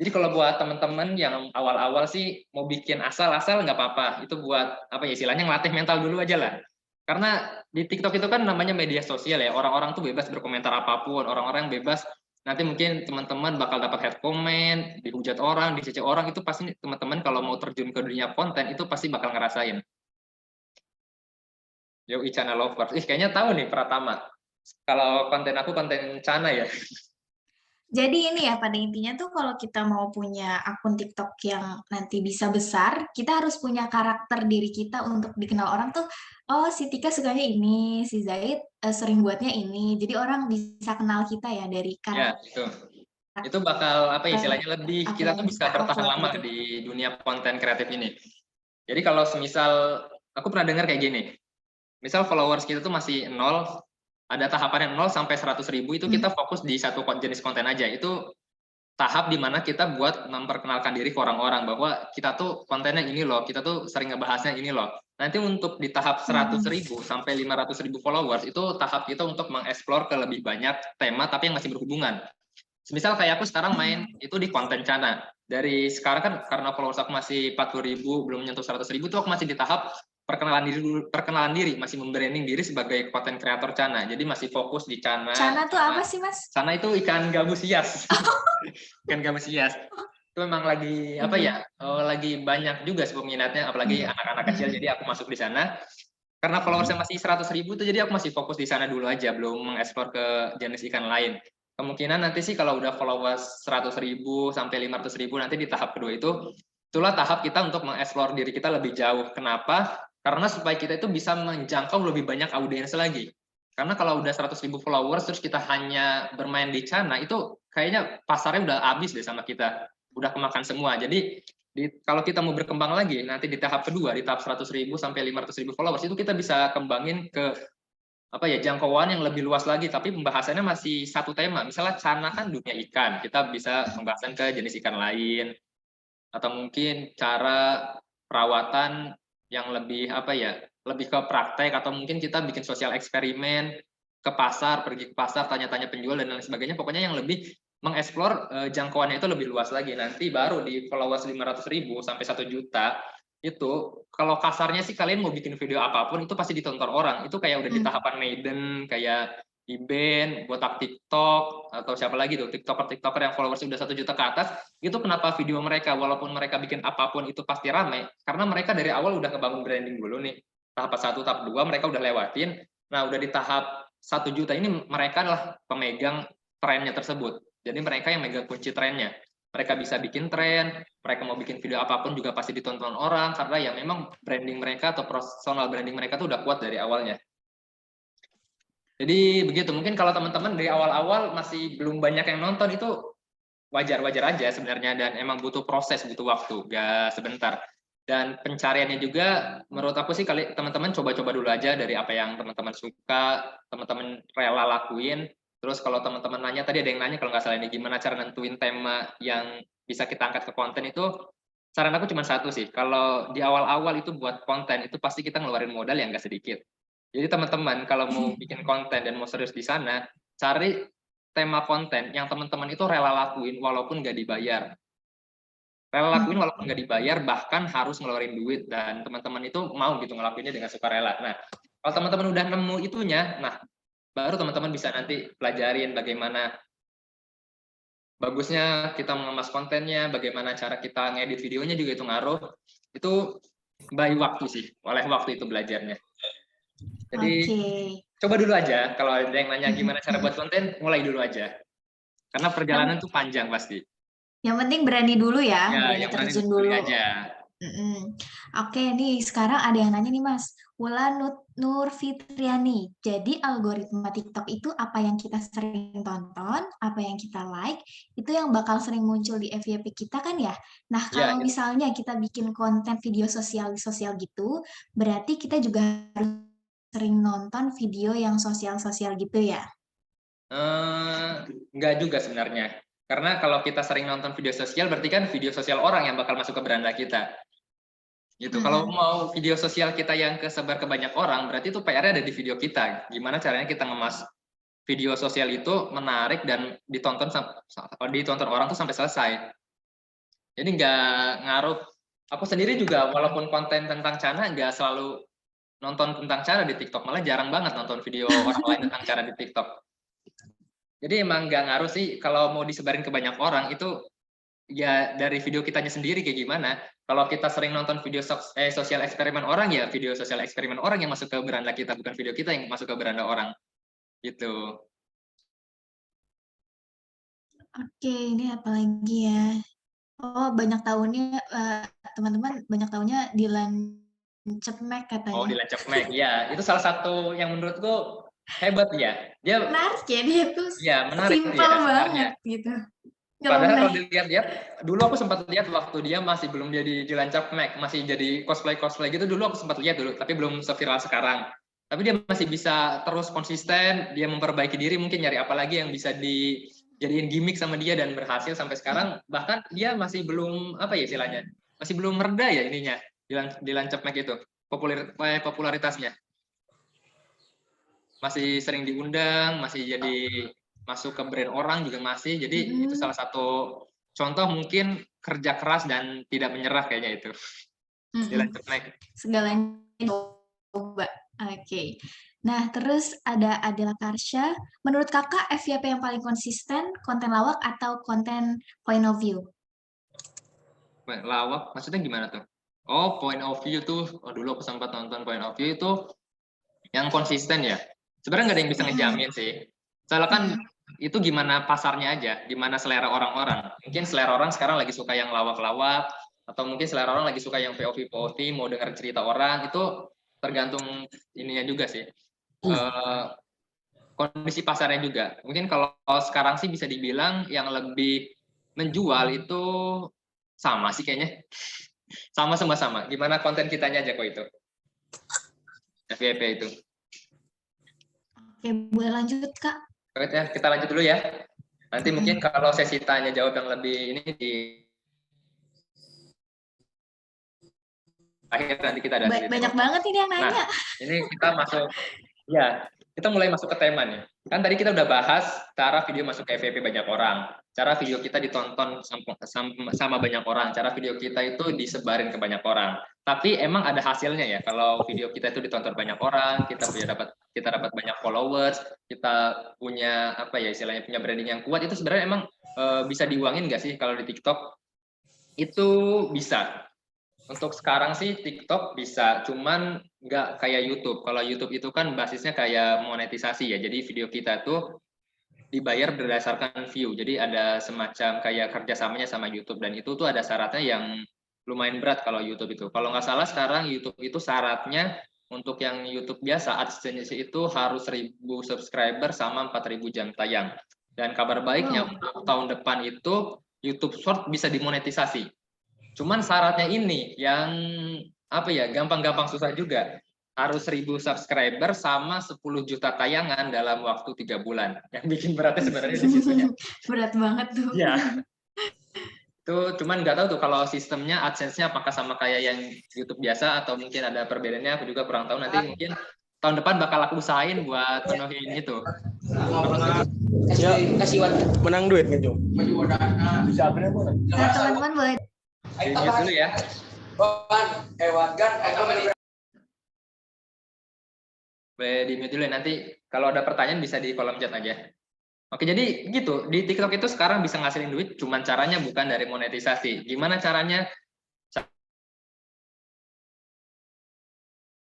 Jadi kalau buat teman-teman yang awal-awal sih mau bikin asal-asal nggak apa-apa. Itu buat istilahnya ngelatih mental dulu aja lah. Karena di TikTok itu kan namanya media sosial ya. Orang-orang tuh bebas berkomentar apapun. Orang-orang bebas, nanti mungkin teman-teman bakal dapat hate comment, dihujat orang, dicece orang. Itu pasti teman-teman kalau mau terjun ke dunia konten itu pasti bakal ngerasain. Yo, Icana Lovers. Kayaknya tahu nih Pratama. Kalau konten aku konten Cana ya. Jadi ini ya, pada intinya tuh kalau kita mau punya akun TikTok yang nanti bisa besar, kita harus punya karakter diri kita untuk dikenal orang tuh, oh si Tika sukanya ini, si Zaid sering buatnya ini. Jadi orang bisa kenal kita ya dari Ya, karakter. itu bakal istilahnya lebih Apa kita yang tuh bisa kita bertahan upload lama gitu. di dunia konten kreatif ini. Jadi kalau semisal aku pernah dengar kayak gini. Misal followers kita tuh masih 0, ada tahapannya 0 sampai 100.000, itu kita fokus di satu jenis konten aja. Itu tahap dimana kita buat memperkenalkan diri ke orang-orang bahwa kita tuh kontennya ini loh, kita tuh sering ngebahasnya ini loh. Nanti untuk di tahap 100.000 sampai 500.000 followers, itu tahap kita untuk mengeksplor ke lebih banyak tema tapi yang masih berhubungan. Misal kayak aku sekarang main itu di konten Cana. Dari sekarang kan karena followers aku masih 40.000, belum menyentuh 100.000, itu aku masih di tahap perkenalan diri, masih membranding diri sebagai konten kreator Cana. Jadi masih fokus di Cana. Cana tuh apa sih, Mas? Cana itu ikan gabus hias. Ikan gabus hias. Itu memang lagi lagi banyak juga peminatnya, apalagi anak-anak kecil. Jadi aku masuk di sana. Karena followersnya masih 100.000 tuh, jadi aku masih fokus di sana dulu aja, belum mengeksplor ke jenis ikan lain. Kemungkinan nanti sih kalau udah followers 100.000 sampai 500.000 nanti di tahap kedua itulah tahap kita untuk mengeksplor diri kita lebih jauh. Kenapa? Karena supaya kita itu bisa menjangkau lebih banyak audiens lagi. Karena kalau udah 100.000 followers terus kita hanya bermain di Cana, itu kayaknya pasarnya udah habis deh sama kita. Udah kemakan semua. Jadi kalau kita mau berkembang lagi nanti di tahap kedua, di tahap 100.000 sampai 500.000 followers, itu kita bisa kembangin ke jangkauan yang lebih luas lagi, tapi pembahasannya masih satu tema. Misalnya Cana kan dunia ikan, kita bisa pembahasan ke jenis ikan lain, atau mungkin cara perawatan yang lebih lebih ke praktek, atau mungkin kita bikin sosial eksperimen ke pasar, pergi ke pasar, tanya-tanya penjual dan lain sebagainya. Pokoknya yang lebih mengeksplor jangkauannya itu lebih luas lagi. Nanti baru di followers 500.000 sampai 1 juta itu, kalau kasarnya sih kalian mau bikin video apapun itu pasti ditonton orang. Itu kayak udah di tahapan maiden, kayak Iben, botak TikTok, atau siapa lagi tuh, TikToker yang followers udah 1 juta ke atas, itu kenapa video mereka, walaupun mereka bikin apapun itu pasti ramai, karena mereka dari awal udah ngebangun branding dulu nih. Tahap 1, tahap 2 mereka udah lewatin, nah udah di tahap 1 juta ini mereka adalah pemegang trennya tersebut. Jadi mereka yang megang kunci trennya. Mereka bisa bikin tren, mereka mau bikin video apapun juga pasti ditonton orang, karena ya memang branding mereka atau personal branding mereka tuh udah kuat dari awalnya. Jadi begitu, mungkin kalau teman-teman dari awal-awal masih belum banyak yang nonton itu wajar-wajar aja sebenarnya, dan emang butuh proses, butuh waktu, gak sebentar. Dan pencariannya juga menurut aku sih kali teman-teman coba-coba dulu aja dari apa yang teman-teman suka, teman-teman rela lakuin. Terus kalau teman-teman nanya, tadi ada yang nanya kalau nggak salah ini, gimana cara nentuin tema yang bisa kita angkat ke konten itu, saran aku cuma satu sih, kalau di awal-awal itu buat konten, itu pasti kita ngeluarin modal yang nggak sedikit. Jadi teman-teman kalau mau bikin konten dan mau serius di sana, cari tema konten yang teman-teman itu rela lakuin walaupun nggak dibayar. Rela lakuin walaupun nggak dibayar, bahkan harus ngeluarin duit, dan teman-teman itu mau gitu ngelakuinnya dengan sukarela. Nah, kalau teman-teman udah nemu itunya, nah baru teman-teman bisa nanti pelajarin bagaimana bagusnya kita mengemas kontennya, bagaimana cara kita ngedit videonya juga itu ngaruh. Itu by waktu sih, oleh waktu itu belajarnya. Jadi coba dulu aja, kalau ada yang nanya gimana cara buat konten, mulai dulu aja. Karena perjalanan tuh panjang pasti. Yang penting berani dulu ya, Ya, berani yang berani terjun dulu. aja. Oke, nih sekarang ada yang nanya nih Mas, Wulan Nur Fitriani. Jadi algoritma TikTok itu apa yang kita sering tonton, apa yang kita like, itu yang bakal sering muncul di FYP kita kan ya? Nah, Ya, kalau misalnya kita bikin konten video sosial gitu, berarti kita juga harus sering nonton video yang sosial-sosial gitu ya? Enggak juga sebenarnya. Karena kalau kita sering nonton video sosial, berarti kan video sosial orang yang bakal masuk ke beranda kita. Gitu. Kalau mau video sosial kita yang kesebar ke banyak orang, berarti itu PR-nya ada di video kita. Gimana caranya kita ngemas video sosial itu menarik dan ditonton orang tuh sampai selesai. Jadi nggak ngaruh. Aku sendiri juga walaupun konten tentang Cana nggak selalu nonton tentang Cana di TikTok, malah jarang banget nonton video orang lain tentang Cana di TikTok. Jadi emang nggak ngaruh sih kalau mau disebarin ke banyak orang itu ya dari video kitanya sendiri kayak gimana. Kalau kita sering nonton video sosial eksperimen orang, ya video sosial eksperimen orang yang masuk ke beranda kita, bukan video kita yang masuk ke beranda orang. Gitu. Oke, ini apa lagi ya? Oh, banyak tahunnya teman-teman banyak tahunnya Dilan Cepmek katanya. Oh, Dilan Cepmek, ya. Itu salah satu yang menurutku hebat ya. Dia menarik ya, dia tuh ya, menarik simpel dia banget gitu. Padahal kalau dilihat-lihat, dulu aku sempat lihat waktu dia masih belum jadi Dilan Cepmek, masih jadi cosplay gitu, dulu aku sempat lihat dulu, tapi belum seviral sekarang. Tapi dia masih bisa terus konsisten, dia memperbaiki diri, mungkin nyari apa lagi yang bisa dijadiin gimmick sama dia dan berhasil sampai sekarang. Bahkan dia masih belum, apa ya istilahnya, masih belum mereda ya ininya, Dilan Cepmek itu, popularitasnya. Masih sering diundang, masih jadi masuk ke brand orang juga masih. Jadi itu salah satu contoh mungkin kerja keras dan tidak menyerah kayaknya itu. Dilan Cepmek. Segalanya coba. Oke. Nah, terus ada Adela Karsya. Menurut kakak, FYP yang paling konsisten, konten lawak atau konten point of view? Lawak, maksudnya gimana tuh? Oh, point of view tuh, dulu aku sempat nonton point of view itu yang konsisten ya. Sebenarnya nggak ada yang bisa ngejamin sih. Soalnya kan itu gimana pasarnya aja, gimana selera orang-orang. Mungkin selera orang sekarang lagi suka yang lawak-lawak, atau mungkin selera orang lagi suka yang POV, mau dengar cerita orang, itu tergantung ininya juga sih. Kondisi pasarnya juga. Mungkin kalau sekarang sih bisa dibilang yang lebih menjual itu sama sih kayaknya. Sama. Gimana konten kitanya aja kok itu. FYP itu. Oke, boleh lanjut, Kak? Oke, kita lanjut dulu ya. Nanti mungkin kalau sesi tanya jawab yang lebih ini di akhir nanti kita ada. Banyak banget ini yang nanya. Nah, ini kita masuk ya. kita mulai masuk ke tema nih. Kan tadi kita udah bahas cara video masuk ke FYP banyak orang, cara video kita ditonton sama banyak orang, cara video kita itu disebarin ke banyak orang. Tapi emang ada hasilnya ya, kalau video kita itu ditonton banyak orang, kita dapat banyak followers, kita punya apa ya istilahnya punya branding yang kuat, itu sebenarnya emang bisa diuangin nggak sih kalau di TikTok? Itu bisa. Untuk sekarang sih TikTok bisa, cuman nggak kayak YouTube. Kalau YouTube itu kan basisnya kayak monetisasi ya. Jadi video kita tuh dibayar berdasarkan view. Jadi ada semacam kayak kerjasamanya sama YouTube. Dan itu tuh ada syaratnya yang lumayan berat kalau YouTube itu. Kalau nggak salah sekarang YouTube itu syaratnya untuk yang YouTube biasa, AdSense itu harus 1.000 subscriber sama 4.000 jam tayang. Dan kabar baiknya untuk tahun depan itu YouTube Short bisa dimonetisasi. Cuman syaratnya ini yang apa ya gampang-gampang susah juga, harus 1.000 subscriber sama 10 juta tayangan dalam waktu 3 bulan. Yang bikin beratnya sebenarnya di situnya. Berat banget tuh. Ya. Itu cuman nggak tahu tuh kalau sistemnya AdSense-nya apakah sama kayak yang YouTube biasa atau mungkin ada perbedaannya, aku juga kurang tahu. Nanti mungkin tahun depan bakal aku usahain buat penuhin itu. Ya, kasih menang duit kan, Jom? Bisa berapa? Nah, teman-teman boleh Di-mute dulu ya. Boleh di-mute dulu ya. Nanti kalau ada pertanyaan bisa di kolom chat aja. Oke, jadi gitu. Di TikTok itu sekarang bisa ngasilin duit, cuman caranya bukan dari monetisasi. Gimana caranya?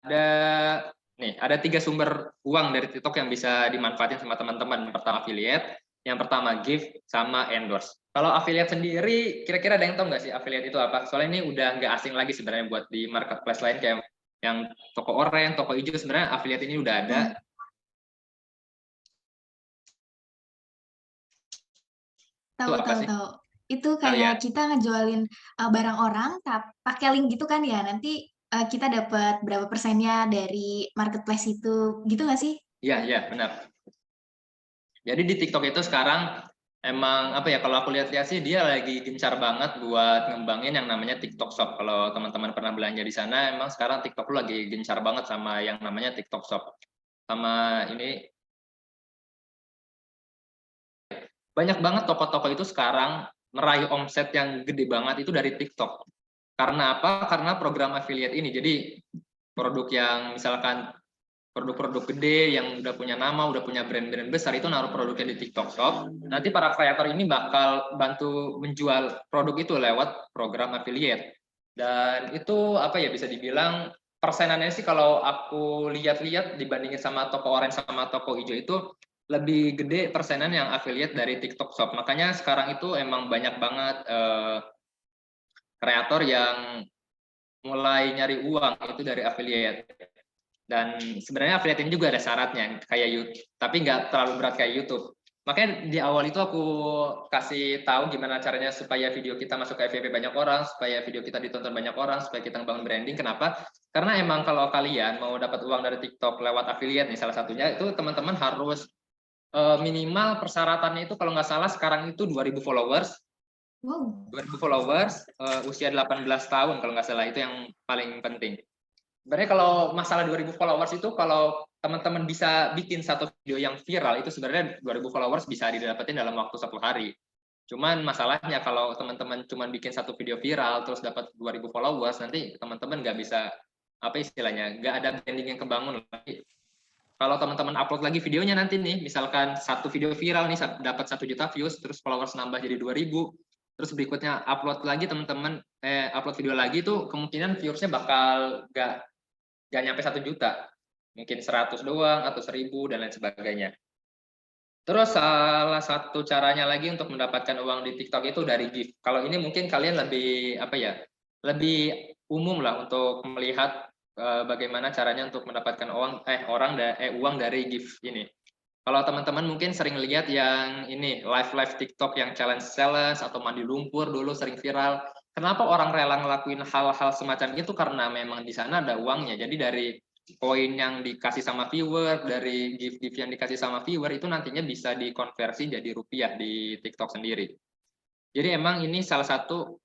Ada 3 sumber uang dari TikTok yang bisa dimanfaatin sama teman-teman. Yang pertama affiliate, yang pertama gift, sama endorse. Kalau affiliate sendiri, kira-kira ada yang tahu nggak sih affiliate itu apa? Soalnya ini udah nggak asing lagi sebenarnya buat di marketplace lain kayak yang toko oranye, toko hijau, sebenarnya affiliate ini udah ada. tahu. Itu kayak kita ngejualin barang orang, pakai link gitu kan ya. Nanti kita dapat berapa persennya dari marketplace itu, gitu nggak sih? Iya, benar. Jadi di TikTok itu sekarang emang apa ya, kalau aku lihat-lihat sih dia lagi gencar banget buat ngembangin yang namanya TikTok Shop. Kalau teman-teman pernah belanja di sana, emang sekarang TikTok lagi gencar banget sama yang namanya TikTok Shop. Sama ini banyak banget toko-toko itu sekarang meraih omset yang gede banget itu dari TikTok. Karena apa? Karena program affiliate ini. Jadi produk yang misalkan produk-produk gede yang udah punya nama, udah punya brand-brand besar itu naruh produknya di TikTok Shop. Nanti para kreator ini bakal bantu menjual produk itu lewat program affiliate. Dan itu apa ya bisa dibilang persenannya sih kalau aku lihat-lihat dibandingin sama toko orange sama toko hijau itu lebih gede persenan yang affiliate dari TikTok Shop. Makanya sekarang itu emang banyak banget kreator yang mulai nyari uang itu dari affiliate. Dan sebenarnya affiliate ini juga ada syaratnya kayak YouTube, tapi nggak terlalu berat kayak YouTube. Makanya di awal itu aku kasih tahu gimana caranya supaya video kita masuk ke FYP banyak orang, supaya video kita ditonton banyak orang, supaya kita bangun branding. Kenapa? Karena emang kalau kalian mau dapat uang dari TikTok lewat affiliate nih, salah satunya itu teman-teman harus minimal persyaratannya itu kalau nggak salah sekarang itu 2.000 followers. Wow. 2.000 followers, usia 18 tahun kalau nggak salah, itu yang paling penting. Sebenarnya kalau masalah 2.000 followers itu kalau teman-teman bisa bikin satu video yang viral itu sebenarnya 2.000 followers bisa didapetin dalam waktu 1 hari. Cuman masalahnya kalau teman-teman cuma bikin satu video viral terus dapat 2.000 followers, nanti teman-teman nggak bisa apa istilahnya, nggak ada branding yang kebangun lagi. Kalau teman-teman upload lagi videonya nanti nih, misalkan satu video viral nih dapat 1 juta views, terus followers nambah jadi 2.000, terus berikutnya upload lagi teman-teman upload video lagi itu kemungkinan viewersnya bakal nggak nyampe 1 juta, mungkin 100 doang atau 1.000 dan lain sebagainya. Terus salah satu caranya lagi untuk mendapatkan uang di TikTok itu dari gift. Kalau ini mungkin kalian lebih apa ya, lebih umum lah untuk melihat bagaimana caranya untuk mendapatkan uang dari gift ini. Kalau teman-teman mungkin sering lihat yang ini live TikTok yang challenge atau mandi lumpur dulu sering viral. Kenapa orang rela ngelakuin hal-hal semacam itu? Karena memang di sana ada uangnya. Jadi dari koin yang dikasih sama viewer, dari gift yang dikasih sama viewer itu nantinya bisa dikonversi jadi rupiah di TikTok sendiri. Jadi emang ini salah satu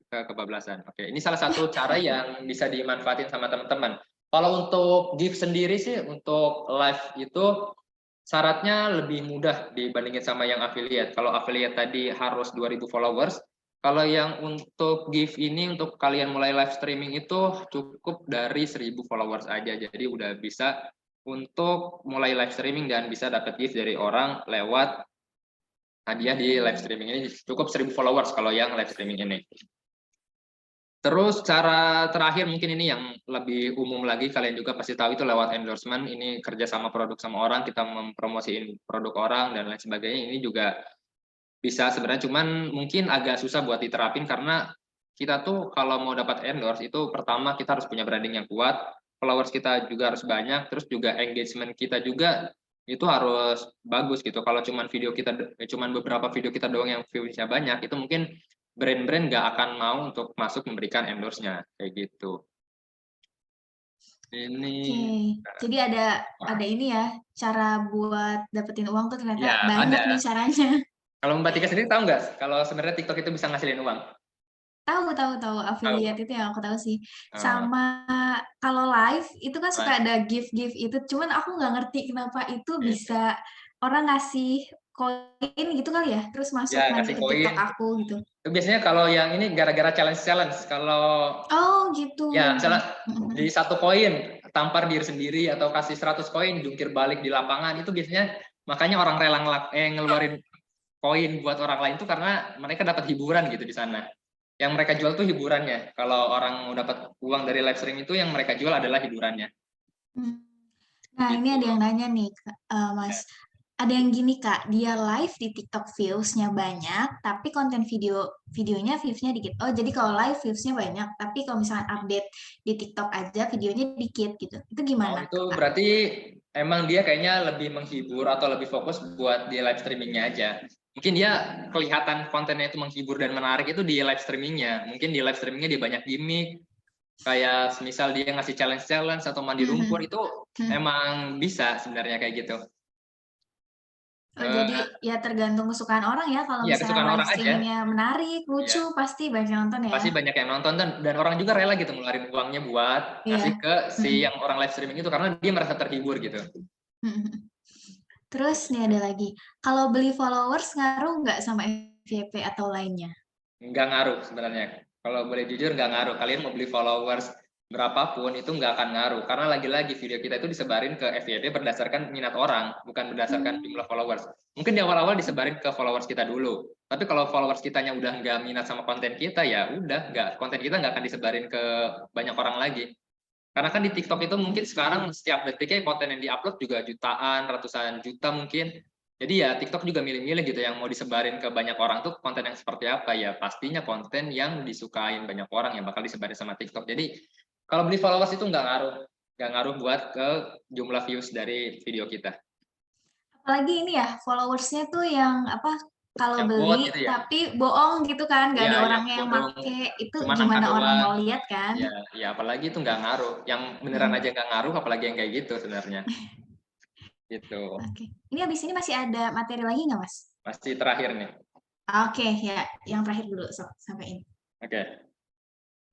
kebablasan. Oke, ini salah satu cara yang bisa dimanfaatin sama teman-teman. Kalau untuk gift sendiri sih, untuk live itu syaratnya lebih mudah dibandingin sama yang affiliate. Kalau affiliate tadi harus 2.000 followers, kalau yang untuk gift ini untuk kalian mulai live streaming itu cukup dari 1.000 followers aja. Jadi udah bisa untuk mulai live streaming dan bisa dapat gift dari orang lewat hadiah di live streaming ini. Cukup 1.000 followers kalau yang live streaming ini. Terus cara terakhir mungkin ini yang lebih umum lagi, kalian juga pasti tahu itu lewat endorsement. Ini kerja sama produk sama orang, kita mempromosiin produk orang dan lain sebagainya. Ini juga bisa sebenarnya, cuman mungkin agak susah buat diterapin karena kita tuh kalau mau dapat endorse itu pertama kita harus punya branding yang kuat, followers kita juga harus banyak, terus juga engagement kita juga itu harus bagus gitu. Kalau cuman video kita, cuman beberapa video kita doang yang views-nya banyak, itu mungkin brand-brand nggak akan mau untuk masuk memberikan endorse-nya kayak gitu. Ini Jadi ada ini ya, cara buat dapetin uang tuh ternyata ya banyak ada. nih caranya. Kalau Mbak Tika sendiri tahu nggak kalau sebenarnya TikTok itu bisa ngasilin uang? Tahu affiliate itu yang aku tahu sih. Eh, Sama kalau live itu kan suka Live. ada gift-gift itu, cuman aku nggak ngerti kenapa itu Gitu. bisa orang ngasih koin gitu kali ya, terus masuk Ya, nanti kasih ke TikTok koin. aku gitu. Itu biasanya kalau yang ini gara-gara challenge. Kalau Oh gitu. ya misalnya di 1 koin tampar diri sendiri atau kasih 100 koin jungkir balik di lapangan, itu biasanya makanya orang rela ngeluarin koin buat orang lain tuh karena mereka dapat hiburan gitu di sana. Yang mereka jual tuh hiburannya. Kalau orang mau dapat uang dari live stream itu yang mereka jual adalah hiburannya. Hmm. Nah, ini Gitu. ada yang nanya nih, Mas. Ada yang gini, Kak, dia live di TikTok views-nya banyak, tapi konten videonya views-nya dikit. Oh, jadi kalau live views-nya banyak, tapi kalau misalnya update di TikTok aja videonya dikit gitu. Itu Oh, gimana, itu Kak? berarti emang dia kayaknya lebih menghibur atau lebih fokus buat di live streamingnya aja. Mungkin dia kelihatan kontennya itu menghibur dan menarik itu di live streamingnya. Mungkin di live streamingnya dia banyak gimmick, kayak misal dia ngasih challenge atau mandi lumpur itu emang bisa sebenarnya kayak gitu. Oh, jadi ya tergantung kesukaan orang ya. Kalau Iya, misalnya kesukaan live orang aja. streamingnya menarik, lucu, Iya, pasti banyak yang nonton ya. pasti banyak yang nonton dan orang juga rela gitu ngeluarin uangnya buat ngasih Iya. ke si yang orang live streaming itu karena dia merasa terhibur gitu. Terus nih ada lagi, kalau beli followers ngaruh nggak sama FYP atau lainnya? Nggak ngaruh sebenarnya. Kalau boleh jujur nggak ngaruh. Kalian mau beli followers berapapun itu nggak akan ngaruh. Karena lagi-lagi video kita itu disebarin ke FYP berdasarkan minat orang, bukan berdasarkan jumlah followers. Mungkin di awal-awal disebarin ke followers kita dulu. Tapi kalau followers kitanya udah nggak minat sama konten kita, ya udah nggak, konten kita nggak akan disebarin ke banyak orang lagi. Karena kan di TikTok itu mungkin sekarang setiap detiknya konten yang diupload juga jutaan, ratusan juta mungkin. Jadi ya TikTok juga milih-milih gitu yang mau disebarin ke banyak orang tuh konten yang seperti apa ya, pastinya konten yang disukain banyak orang yang bakal disebarin sama TikTok. Jadi kalau beli followers itu nggak ngaruh buat ke jumlah views dari video kita. Apalagi ini ya, followers-nya tuh yang apa, kalau Yang bot beli gitu ya, tapi bohong gitu kan, nggak ya ada yang orangnya yang bodong, make, itu cuman angka gimana orang doang. mau lihat kan? Ya, ya apalagi itu nggak ngaruh. Yang beneran aja nggak ngaruh, apalagi yang kayak gitu sebenarnya. Gitu. Oke. Ini habis ini masih ada materi lagi nggak, Mas? Masih terakhir nih. Oke, ya, yang terakhir dulu sampai ini. Oke.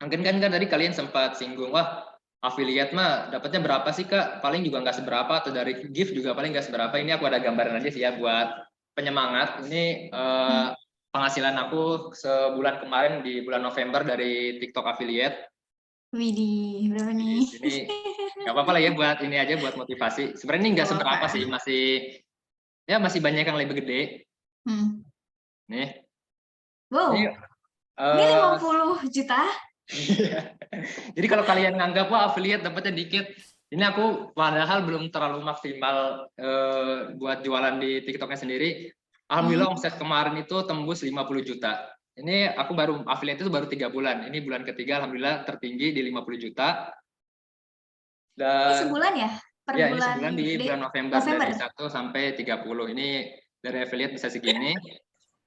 Mungkin kan tadi kalian sempat singgung, wah affiliate mah dapatnya berapa sih Kak? Paling juga nggak seberapa, atau dari gift juga paling nggak seberapa. Ini aku ada gambaran aja sih ya buat penyemangat. Ini penghasilan aku sebulan kemarin di bulan November dari TikTok affiliate. Widih, berapa nih? Ini nggak apa-apa lah ya buat ini aja buat motivasi. Sebenarnya ini nggak Nggak seberapa apa-apa. sih, masih banyak yang lebih gede. Nih, Wow, ini ini 50 juta? jadi kalau kalian nganggap wah affiliate dapatnya dikit, ini aku padahal belum terlalu maksimal buat jualan di TikToknya sendiri. Alhamdulillah omset kemarin itu tembus 50 juta. Ini aku baru affiliate itu baru 3 bulan. Ini bulan ketiga alhamdulillah tertinggi di 50 juta. Ini Dan sebulan ya? Per ya, ini bulan sebulan di bulan November, November? dari 1 sampai 30. Ini dari affiliate bisa segini.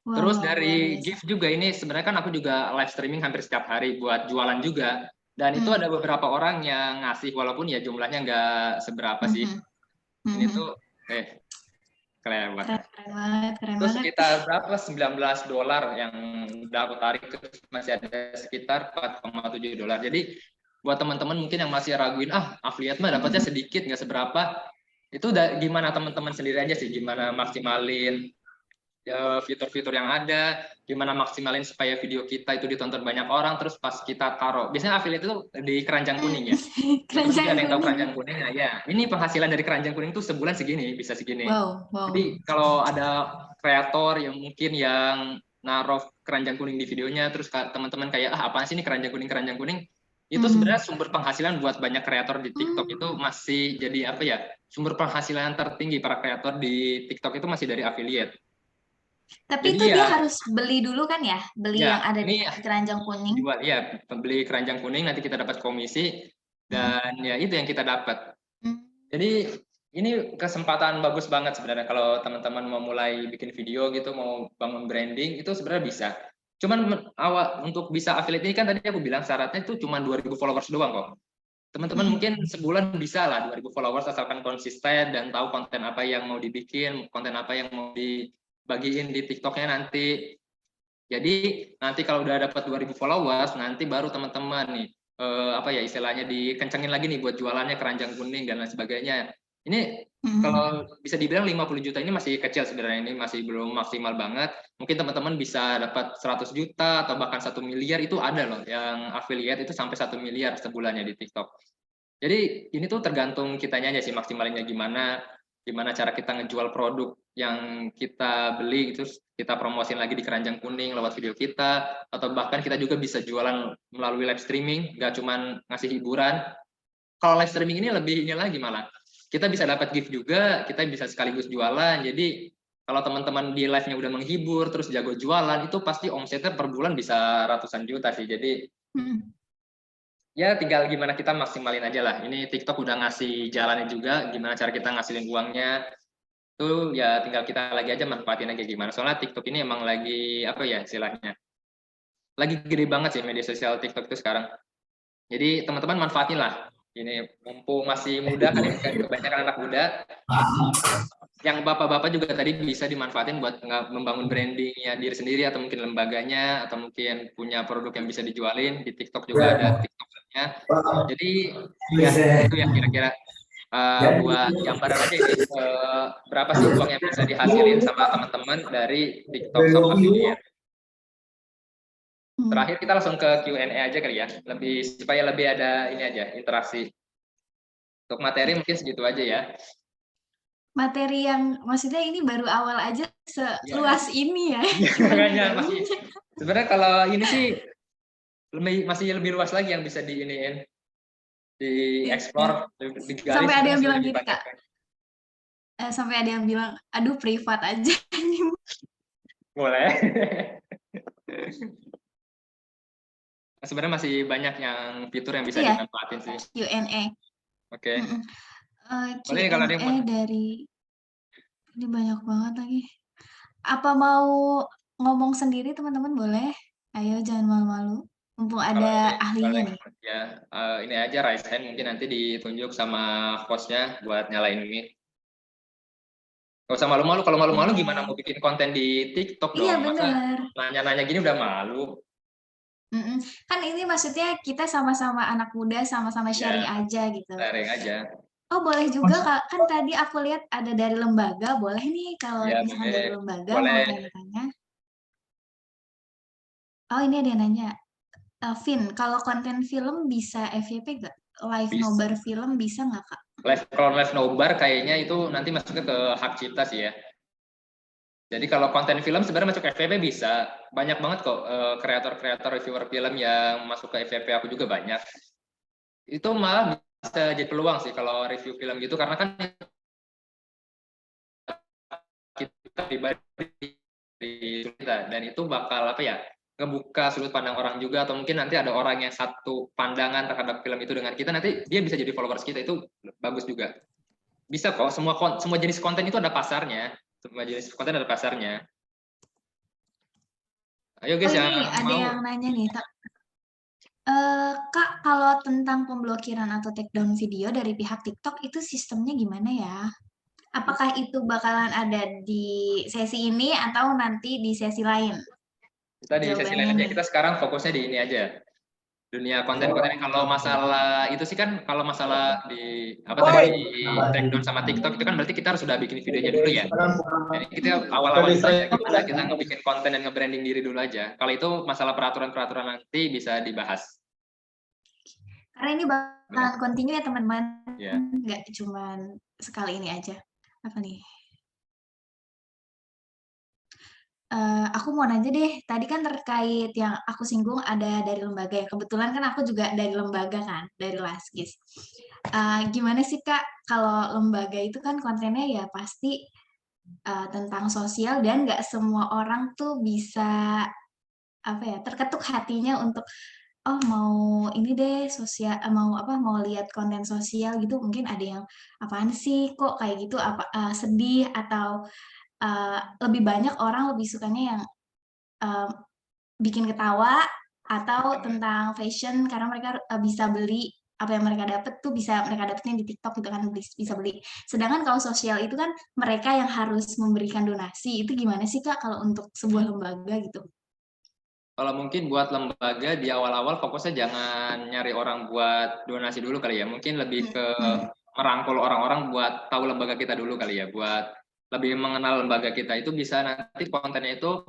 Wah, Terus luar dari biasa. gift juga, ini sebenarnya kan aku juga live streaming hampir setiap hari buat jualan juga. Dan itu ada beberapa orang yang ngasih walaupun ya jumlahnya nggak seberapa sih. Ini tuh keren banget. Keren banget, keren Itu banget. sekitar berapa? $19 yang udah aku tarik, terus masih ada sekitar $4,7. Jadi buat teman-teman mungkin yang masih raguin, affiliate mah dapatnya sedikit, nggak seberapa. Itu gimana teman-teman sendiri aja sih, gimana maksimalin fitur-fitur yang ada, gimana maksimalin supaya video kita itu ditonton banyak orang, terus pas kita taruh, biasanya affiliate itu di keranjang kuning ya. Terus Keranjang ada yang tahu kuning. keranjang kuning, nah ya, ini penghasilan dari keranjang kuning tuh sebulan segini, bisa segini. Wow. Jadi kalau ada kreator yang mungkin yang naruh keranjang kuning di videonya, terus teman-teman kayak apaan sih ini keranjang kuning, itu sebenarnya sumber penghasilan buat banyak kreator di TikTok itu masih jadi apa ya, sumber penghasilan tertinggi para kreator di TikTok itu masih dari affiliate. Tapi Jadi itu dia harus beli dulu kan ya? Beli yang ada di keranjang kuning. Jual, ya, beli keranjang kuning nanti kita dapat komisi dan ya itu yang kita dapat. Jadi ini kesempatan bagus banget sebenarnya kalau teman-teman mau mulai bikin video gitu, mau bangun branding itu sebenarnya bisa. Cuman untuk bisa affiliate ini kan tadi aku bilang syaratnya itu cuma 2.000 followers doang kok. Teman-teman mungkin sebulan bisa lah 2.000 followers asalkan konsisten dan tahu konten apa yang mau dibikin, konten apa yang mau dibagiin di TikToknya nanti. Jadi nanti kalau udah dapat 2.000 followers, nanti baru teman-teman nih apa ya istilahnya dikencengin lagi nih buat jualannya keranjang kuning dan lain sebagainya. Ini kalau bisa dibilang 50 juta ini masih kecil sebenarnya, ini masih belum maksimal banget. Mungkin teman-teman bisa dapat 100 juta atau bahkan 1 miliar itu ada loh yang affiliate itu sampai 1 miliar sebulannya di TikTok. Jadi ini tuh tergantung kitanya aja sih maksimalinnya gimana cara kita ngejual produk yang kita beli itu kita promosin lagi di keranjang kuning lewat video kita, atau bahkan kita juga bisa jualan melalui live streaming, nggak cuma ngasih hiburan. Kalau live streaming ini lebih ini lagi malah kita bisa dapat gift juga, kita bisa sekaligus jualan. Jadi kalau teman-teman di live-nya udah menghibur terus jago jualan, itu pasti omsetnya per bulan bisa ratusan juta sih. Jadi ya tinggal gimana kita maksimalin aja lah. Ini TikTok udah ngasih jalannya juga, gimana cara kita ngasilin uangnya. Itu ya tinggal kita lagi aja manfaatin aja gimana. Soalnya TikTok ini emang lagi apa ya istilahnya, lagi gede banget sih media sosial TikTok itu sekarang. Jadi teman-teman manfaatin lah. Ini mumpung masih muda kan, kebanyakan anak muda. Yang bapak-bapak juga tadi bisa dimanfaatin buat membangun brandingnya diri sendiri, atau mungkin lembaganya, atau mungkin punya produk yang bisa dijualin di TikTok juga ada TikToknya. Jadi ya itu ya kira-kira buat gambaran aja ini berapa sih uang yang bisa dihasilin sama teman-teman dari TikTok Shop Affiliate. Terakhir kita langsung ke Q&A aja kali ya, supaya lebih ada ini aja interaksi. Untuk materi mungkin segitu aja ya. Materi yang maksudnya ini baru awal aja seluas ini ya. Makanya masih sebenarnya kalau ini sih masih lebih luas lagi yang bisa diiniin, dieksplor, digali. Sampai ada yang bilang gitu Kak. Sampai ada yang bilang, aduh privat aja. Boleh. Sebenarnya masih banyak yang fitur yang bisa dimanfaatin sih. Q&A. Oke. Q&A kalau dari ini banyak banget lagi. Apa mau ngomong sendiri teman-teman boleh? Ayo jangan malu-malu. Mumpung ada ahlinya nih. Ya, ini aja raise hand mungkin nanti ditunjuk sama hostnya buat nyalain ini. Gak usah malu-malu. Kalau malu-malu gimana mau bikin konten di TikTok dong? Iya benar. Nanya-nanya gini udah malu. Kan ini maksudnya kita sama-sama anak muda, sama-sama sharing aja gitu. Sharing aja. Oh boleh juga Kak, kan tadi aku lihat ada dari lembaga, boleh nih kalau misalkan dari lembaga mau tanya-tanya. Oh ini ada yang nanya, Vin, kalau konten film bisa FYP nggak? Live nobar film bisa nggak Kak? Kalau live nobar kayaknya itu nanti masuknya ke hak cipta sih ya. Jadi kalau konten film sebenarnya masuk ke FYP bisa. Banyak banget kok kreator-kreator reviewer film yang masuk ke FYP, aku juga banyak. Itu malah bisa jadi peluang sih kalau review film gitu, karena kan kita pribadi dan itu bakal apa ya, ngebuka sudut pandang orang juga, atau mungkin nanti ada orang yang satu pandangan terhadap film itu dengan kita, nanti dia bisa jadi followers kita, itu bagus juga. Bisa kok, semua jenis konten itu ada pasarnya. Semua jenis konten ada pasarnya. Ayo guys, ada yang nanya nih, Kak, kalau tentang pemblokiran atau takedown video dari pihak TikTok itu sistemnya gimana ya? Apakah itu bakalan ada di sesi ini atau nanti di sesi lain? Kita di sesi lain aja. Kita sekarang fokusnya di ini aja. dunia konten-konten. Kalau masalah itu sih kan, kalau masalah di apa tadi di take down sama TikTok itu kan berarti kita harus sudah bikin videonya dulu ya. Jadi kita awal-awal itu aja gimana kita ngebikin konten dan nge-branding diri dulu aja. Kalau itu masalah peraturan-peraturan nanti bisa dibahas. Karena ini bakalan kontinu ya teman-teman, Ya. nggak cuman sekali ini aja. Apa nih? Aku mau nanya deh, tadi kan terkait yang aku singgung ada dari lembaga ya, kebetulan kan aku juga dari lembaga kan, dari Laskis. Gimana sih Kak, kalau lembaga itu kan kontennya ya pasti tentang sosial dan nggak semua orang tuh bisa apa ya terketuk hatinya untuk oh mau ini deh sosial mau apa mau lihat konten sosial gitu mungkin ada yang apaan sih kok kayak gitu apa sedih atau lebih banyak orang lebih sukanya yang eee, bikin ketawa atau tentang fashion karena mereka, bisa beli apa yang mereka dapat tuh bisa mereka dapetin di TikTok gitu kan, bisa beli. Sedangkan kalau sosial itu kan mereka yang harus memberikan donasi, itu gimana sih, Kak, kalau untuk sebuah lembaga gitu? Kalau mungkin buat lembaga di awal-awal fokusnya jangan nyari orang buat donasi dulu kali ya. Mungkin lebih ke merangkul orang-orang buat tahu lembaga kita dulu kali ya. Buat lebih mengenal lembaga kita itu bisa nanti kontennya itu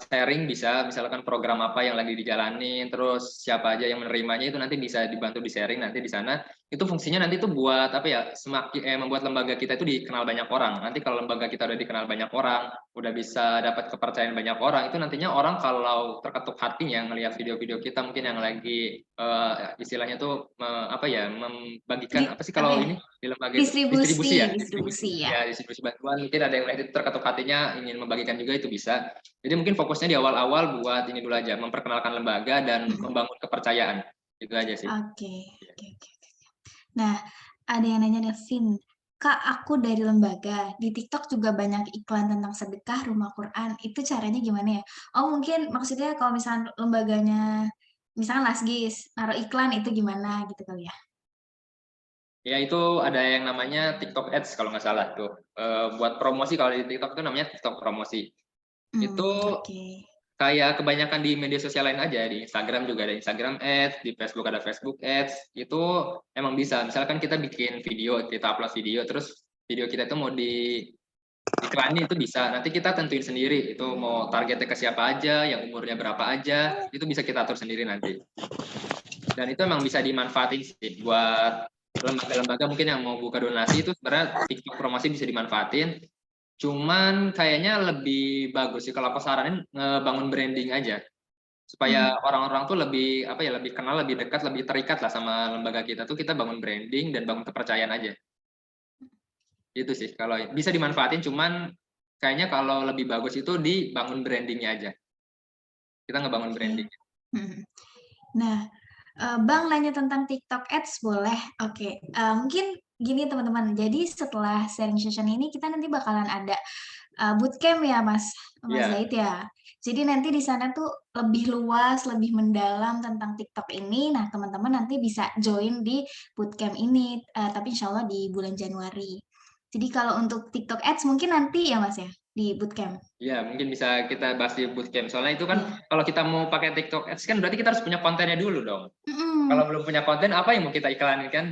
sharing bisa, misalkan program apa yang lagi dijalanin, terus siapa aja yang menerimanya itu nanti bisa dibantu di-sharing nanti di sana. Itu fungsinya nanti tuh buat apa ya, semakin membuat lembaga kita itu dikenal banyak orang. Nanti kalau lembaga kita udah dikenal banyak orang, udah bisa dapat kepercayaan banyak orang, itu nantinya orang kalau terketuk hatinya ngelihat video-video kita mungkin yang lagi istilahnya tuh apa ya, membagikan apa sih kalau Apa ya, ini di lembaga itu distribusi ya, distribusi ya. ya distribusi bantuan, mungkin ada yang melihat itu terketuk hatinya ingin membagikan juga itu bisa. Jadi mungkin fokusnya di awal-awal buat ini dulu aja, memperkenalkan lembaga dan membangun kepercayaan. Itu aja sih. Oke, oke. Nah, ada yang nanya nih, Vin, Kak, aku dari lembaga, di TikTok juga banyak iklan tentang sedekah rumah Quran, itu caranya gimana ya? Oh mungkin maksudnya kalau misalnya lembaganya, misalnya Lasgis, naruh iklan itu gimana gitu kali ya? Ya itu ada yang namanya TikTok Ads kalau nggak salah tuh. Buat promosi kalau di TikTok itu namanya TikTok promosi. Itu Oke. kayak kebanyakan di media sosial lain aja, di Instagram juga ada Instagram Ads, di Facebook ada Facebook Ads, itu emang bisa. Misalkan kita bikin video, kita upload video, terus video kita itu mau diklanin itu bisa. Nanti kita tentuin sendiri, itu mau targetnya ke siapa aja, yang umurnya berapa aja, itu bisa kita atur sendiri nanti. Dan itu emang bisa dimanfaatin sih buat lembaga-lembaga mungkin yang mau buka donasi itu sebenarnya TikTok promosi bisa dimanfaatin. Cuman kayaknya lebih bagus sih kalau aku saranin ngebangun branding aja supaya orang-orang tuh lebih apa ya lebih kenal, lebih dekat, lebih terikat lah sama lembaga kita tuh kita bangun branding dan bangun kepercayaan aja. Itu sih kalau bisa dimanfaatin cuman kayaknya kalau lebih bagus itu dibangun brandingnya aja. Kita ngebangun branding. Nah, Bang nanya tentang TikTok Ads boleh? Oke, mungkin gini teman-teman, jadi setelah sharing session ini kita nanti bakalan ada bootcamp ya Mas Iya. Zaid ya. Jadi nanti di sana tuh lebih luas, lebih mendalam tentang TikTok ini. Nah teman-teman nanti bisa join di bootcamp ini, tapi insya Allah di bulan Januari. Jadi kalau untuk TikTok Ads mungkin nanti ya Mas ya di bootcamp. Ya, mungkin bisa kita bahas di bootcamp. Soalnya itu kan Iya. kalau kita mau pakai TikTok Ads kan berarti kita harus punya kontennya dulu dong. Mm-mm. Kalau belum punya konten apa yang mau kita iklanin kan?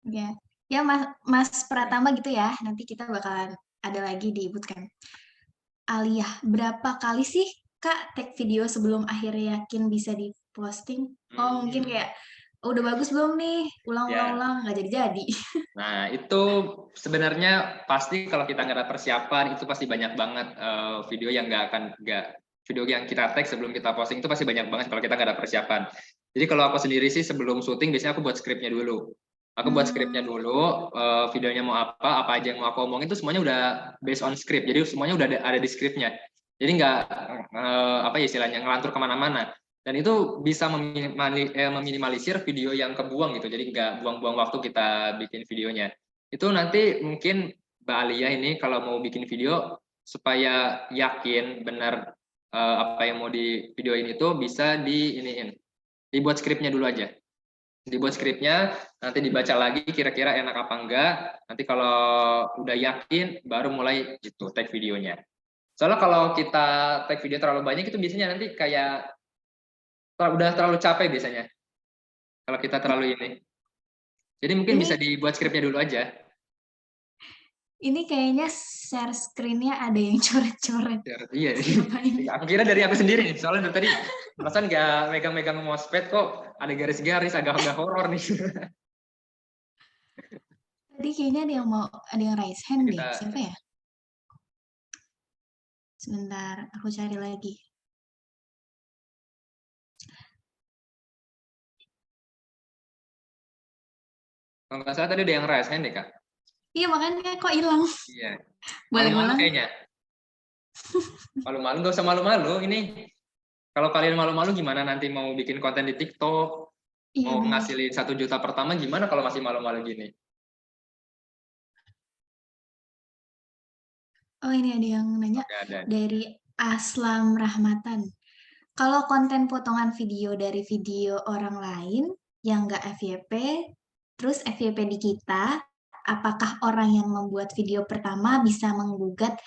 Ya, ya Mas Pratama gitu ya. Nanti kita bakalan ada lagi di bootcamp. Aliyah, berapa kali sih Kak tag video sebelum akhirnya yakin bisa diposting? Oh mungkin kayak udah bagus belum nih? Ulang, nggak jadi-jadi. Nah, itu sebenarnya pasti kalau kita nggak ada persiapan itu pasti banyak banget video yang video yang kita tag sebelum kita posting itu pasti banyak banget kalau kita nggak ada persiapan. Jadi kalau aku sendiri sih sebelum syuting biasanya aku buat skripnya dulu. Aku buat skripnya dulu, videonya mau apa aja yang mau aku omongin itu semuanya udah based on script. Jadi semuanya udah ada di skripnya. Jadi nggak apa ya istilahnya ngelantur kemana-mana. Dan itu bisa meminimalisir video yang kebuang gitu. Jadi nggak buang-buang waktu kita bikin videonya. Itu nanti mungkin Mbak Alia ini kalau mau bikin video supaya yakin benar apa yang mau di video ini tuh bisa dibuat skripnya dulu aja. Dibuat skripnya, nanti dibaca lagi kira-kira enak apa enggak. Nanti kalau udah yakin baru mulai gitu tag videonya. Soalnya kalau kita tag video terlalu banyak itu biasanya nanti kayak udah terlalu capek biasanya. Kalau kita terlalu ini. Jadi mungkin bisa Ini dibuat skripnya dulu aja. ini kayaknya share screen-nya ada yang coret-coret. Iya. Siapa ini? Aku kira dari aku sendiri nih. Soalnya dari tadi perasaan nggak megang-megang mousepad kok ada garis-garis agak horor nih. Tadi kayaknya ada yang raise hand deh. Kita Siapa ya? Sebentar, aku cari lagi. kalau nggak salah tadi ada yang raise hand deh Kak. Iya, makanya kok hilang. Iya. Boleh Malu-malu ulang? kayaknya. Malu-malu, nggak usah malu-malu. Ini kalau kalian malu-malu gimana nanti mau bikin konten di TikTok, Iya, mau benar. ngasilin 1 juta pertama gimana kalau masih malu-malu gini? Oh, ini ada yang nanya Nggak ada. dari Aslam Rahmatan. Kalau konten potongan video dari video orang lain yang nggak FYP, terus FYP di kita, apakah orang yang membuat video pertama bisa menggugat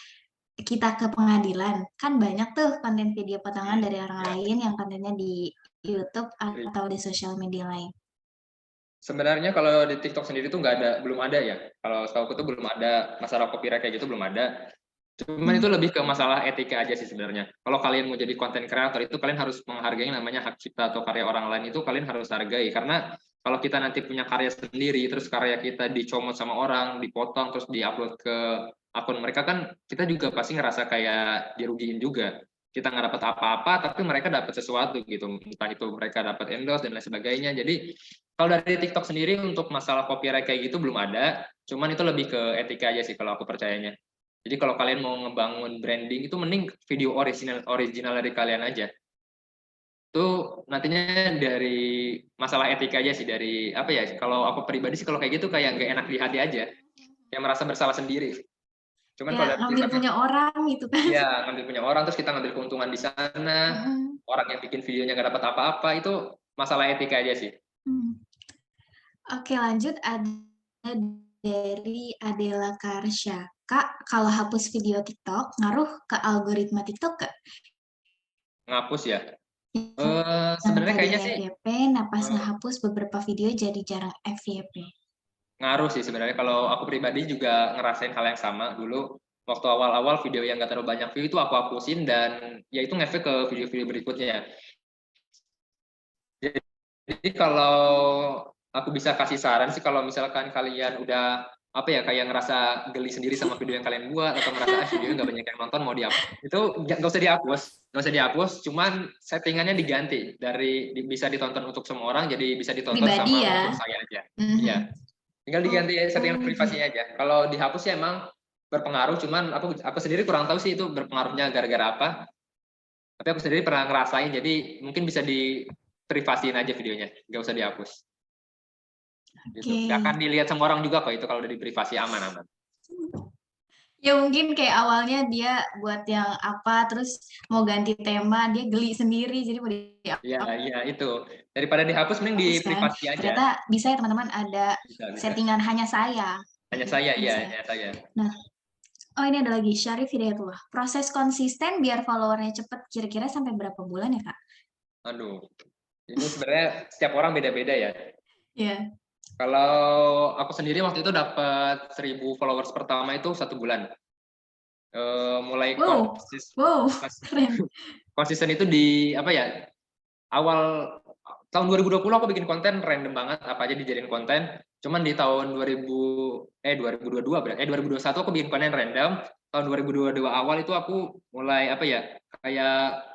kita ke pengadilan? Kan banyak tuh konten video potongan dari orang lain yang kontennya di YouTube atau di sosial media lain. Sebenarnya kalau di TikTok sendiri tuh belum ada ya. Kalau setahu aku tuh belum ada masalah copyright kayak gitu belum ada. Cuman itu lebih ke masalah etika aja sih sebenarnya. Kalau kalian mau jadi konten kreator itu kalian harus menghargai namanya hak cipta atau karya orang lain itu kalian harus hargai karena kalau kita nanti punya karya sendiri terus karya kita dicomot sama orang, dipotong terus diupload ke akun mereka kan kita juga pasti ngerasa kayak dirugiin juga. Kita nggak dapat apa-apa tapi mereka dapat sesuatu gitu. Entah itu mereka dapat endorse dan lain sebagainya. Jadi kalau dari TikTok sendiri untuk masalah copyright kayak gitu belum ada. Cuman itu lebih ke etika aja sih kalau aku percayanya. Jadi kalau kalian mau ngebangun branding itu mending video original dari kalian aja. Itu nantinya dari masalah etika aja sih dari apa ya? Kalau aku pribadi sih kalau kayak gitu kayak nggak enak di hati aja, yang merasa bersalah sendiri. Cuman kalau Ya, dari ngambil TikTok, punya orang gitu kan. ya ngambil punya orang terus kita ngambil keuntungan di sana, orang yang bikin videonya nggak dapat apa-apa itu masalah etika aja sih. Oke, lanjut ada dari Adela Karsya. Kak, kalau hapus video TikTok, ngaruh ke algoritma TikTok nggak? Ngapus ya. Yang Sebenarnya kayaknya tadinya sih FYP, napas ngehapus beberapa video jadi jarang FYP. ngaruh sih sebenarnya. Kalau aku pribadi juga ngerasain hal yang sama dulu. Waktu awal-awal video yang nggak terlalu banyak view itu aku hapusin dan ya itu ngefek ke video-video berikutnya. Jadi kalau aku bisa kasih saran sih kalau misalkan kalian udah apa ya kayak ngerasa geli sendiri sama video yang kalian buat atau ngerasa video nggak banyak yang nonton mau dihapus itu nggak usah dihapus cuman settingannya diganti dari bisa ditonton untuk semua orang jadi bisa ditonton Pribadi sama ya. untuk saya aja ya tinggal diganti settingan privasinya aja kalau dihapus ya emang berpengaruh cuman aku sendiri kurang tahu sih itu berpengaruhnya gara-gara apa tapi aku sendiri pernah ngerasain jadi mungkin bisa di privasiin aja videonya nggak usah dihapus. Gitu. Gak akan dilihat sama orang juga kok itu kalau udah di privasi aman-aman. Ya mungkin kayak awalnya dia buat yang apa, terus mau ganti tema, dia geli sendiri, jadi mau dihapus. Iya itu. Daripada dihapus mending di privasi aja. Ternyata bisa ya teman-teman ada bisa. settingan hanya saya. Hanya saya, iya hanya saya. Nah, oh ini ada lagi, Syarif Hidayatullah. Proses konsisten biar followernya cepet, kira-kira sampai berapa bulan ya, Kak? Aduh, ini sebenarnya setiap orang beda-beda ya. Iya. Kalau aku sendiri waktu itu dapat 1000 followers pertama itu 1 bulan. Mulai konsisten itu di apa ya? Awal tahun 2020 aku bikin konten random banget apa aja dijadiin konten. Cuman di tahun 2021 aku bikin konten random. Tahun 2022 awal itu aku mulai apa ya? Kayak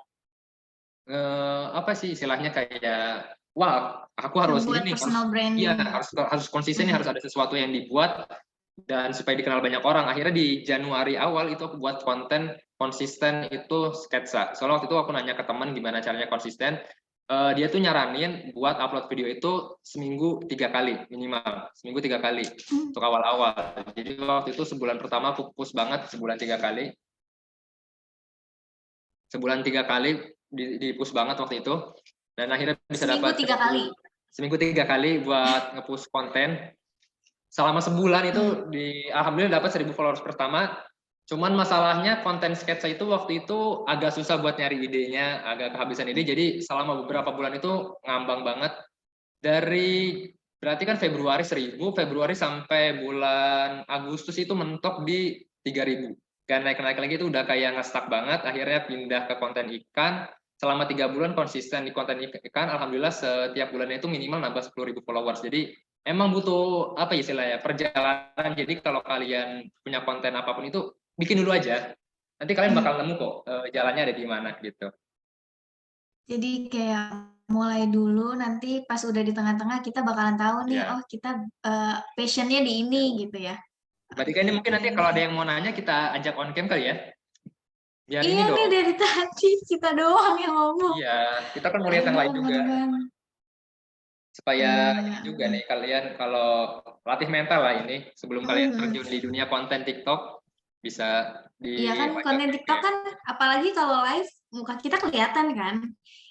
apa sih istilahnya kayak wah, aku harus ini ya harus konsisten harus ada sesuatu yang dibuat dan supaya dikenal banyak orang. Akhirnya di Januari awal itu aku buat konten konsisten itu sketsa. Soalnya waktu itu aku nanya ke teman gimana caranya konsisten. Dia tuh nyaranin buat upload video itu seminggu 3 kali minimal, seminggu 3 kali untuk awal-awal. Jadi waktu itu sebulan pertama aku push banget sebulan 3 kali. Sebulan 3 kali di push banget waktu itu. Dan akhirnya bisa dapat seminggu 3 kali buat nge-push konten selama sebulan itu alhamdulillah dapat 1000 followers pertama Cuman masalahnya konten sketsa itu waktu itu agak susah buat nyari idenya, agak kehabisan ide. Jadi selama beberapa bulan itu ngambang banget. Dari berarti kan Februari 1.000, Februari sampai bulan Agustus itu mentok di 3.000. Kan naik-naik lagi itu udah kayak nge-stuck banget. Akhirnya pindah ke konten ikan. Selama 3 bulan konsisten di konten ikan. Alhamdulillah setiap bulannya itu minimal nambah 10.000 followers. Jadi emang butuh apa istilahnya perjalanan. Jadi kalau kalian punya konten apapun itu bikin dulu aja. Nanti kalian bakal nemu kok jalannya ada di mana gitu. Jadi kayak mulai dulu, nanti pas udah di tengah-tengah kita bakalan tahu nih, Ya. oh kita passionnya di ini gitu ya. Berarti kan ini mungkin nanti Oke, kalau oke. ada yang mau nanya kita ajak on cam kali ya. Biar Iya ini nih dong. dari tadi kita doang yang ngomong. Iya, kita kan mau lihat yang Aduh, lain juga. teman-teman. Supaya ini Iya. juga nih kalian kalau latih mental lah ini sebelum kalian Mm. terjun di dunia konten TikTok bisa Iya kan diajak konten on TikTok cam. kan apalagi kalau live muka kita kelihatan kan.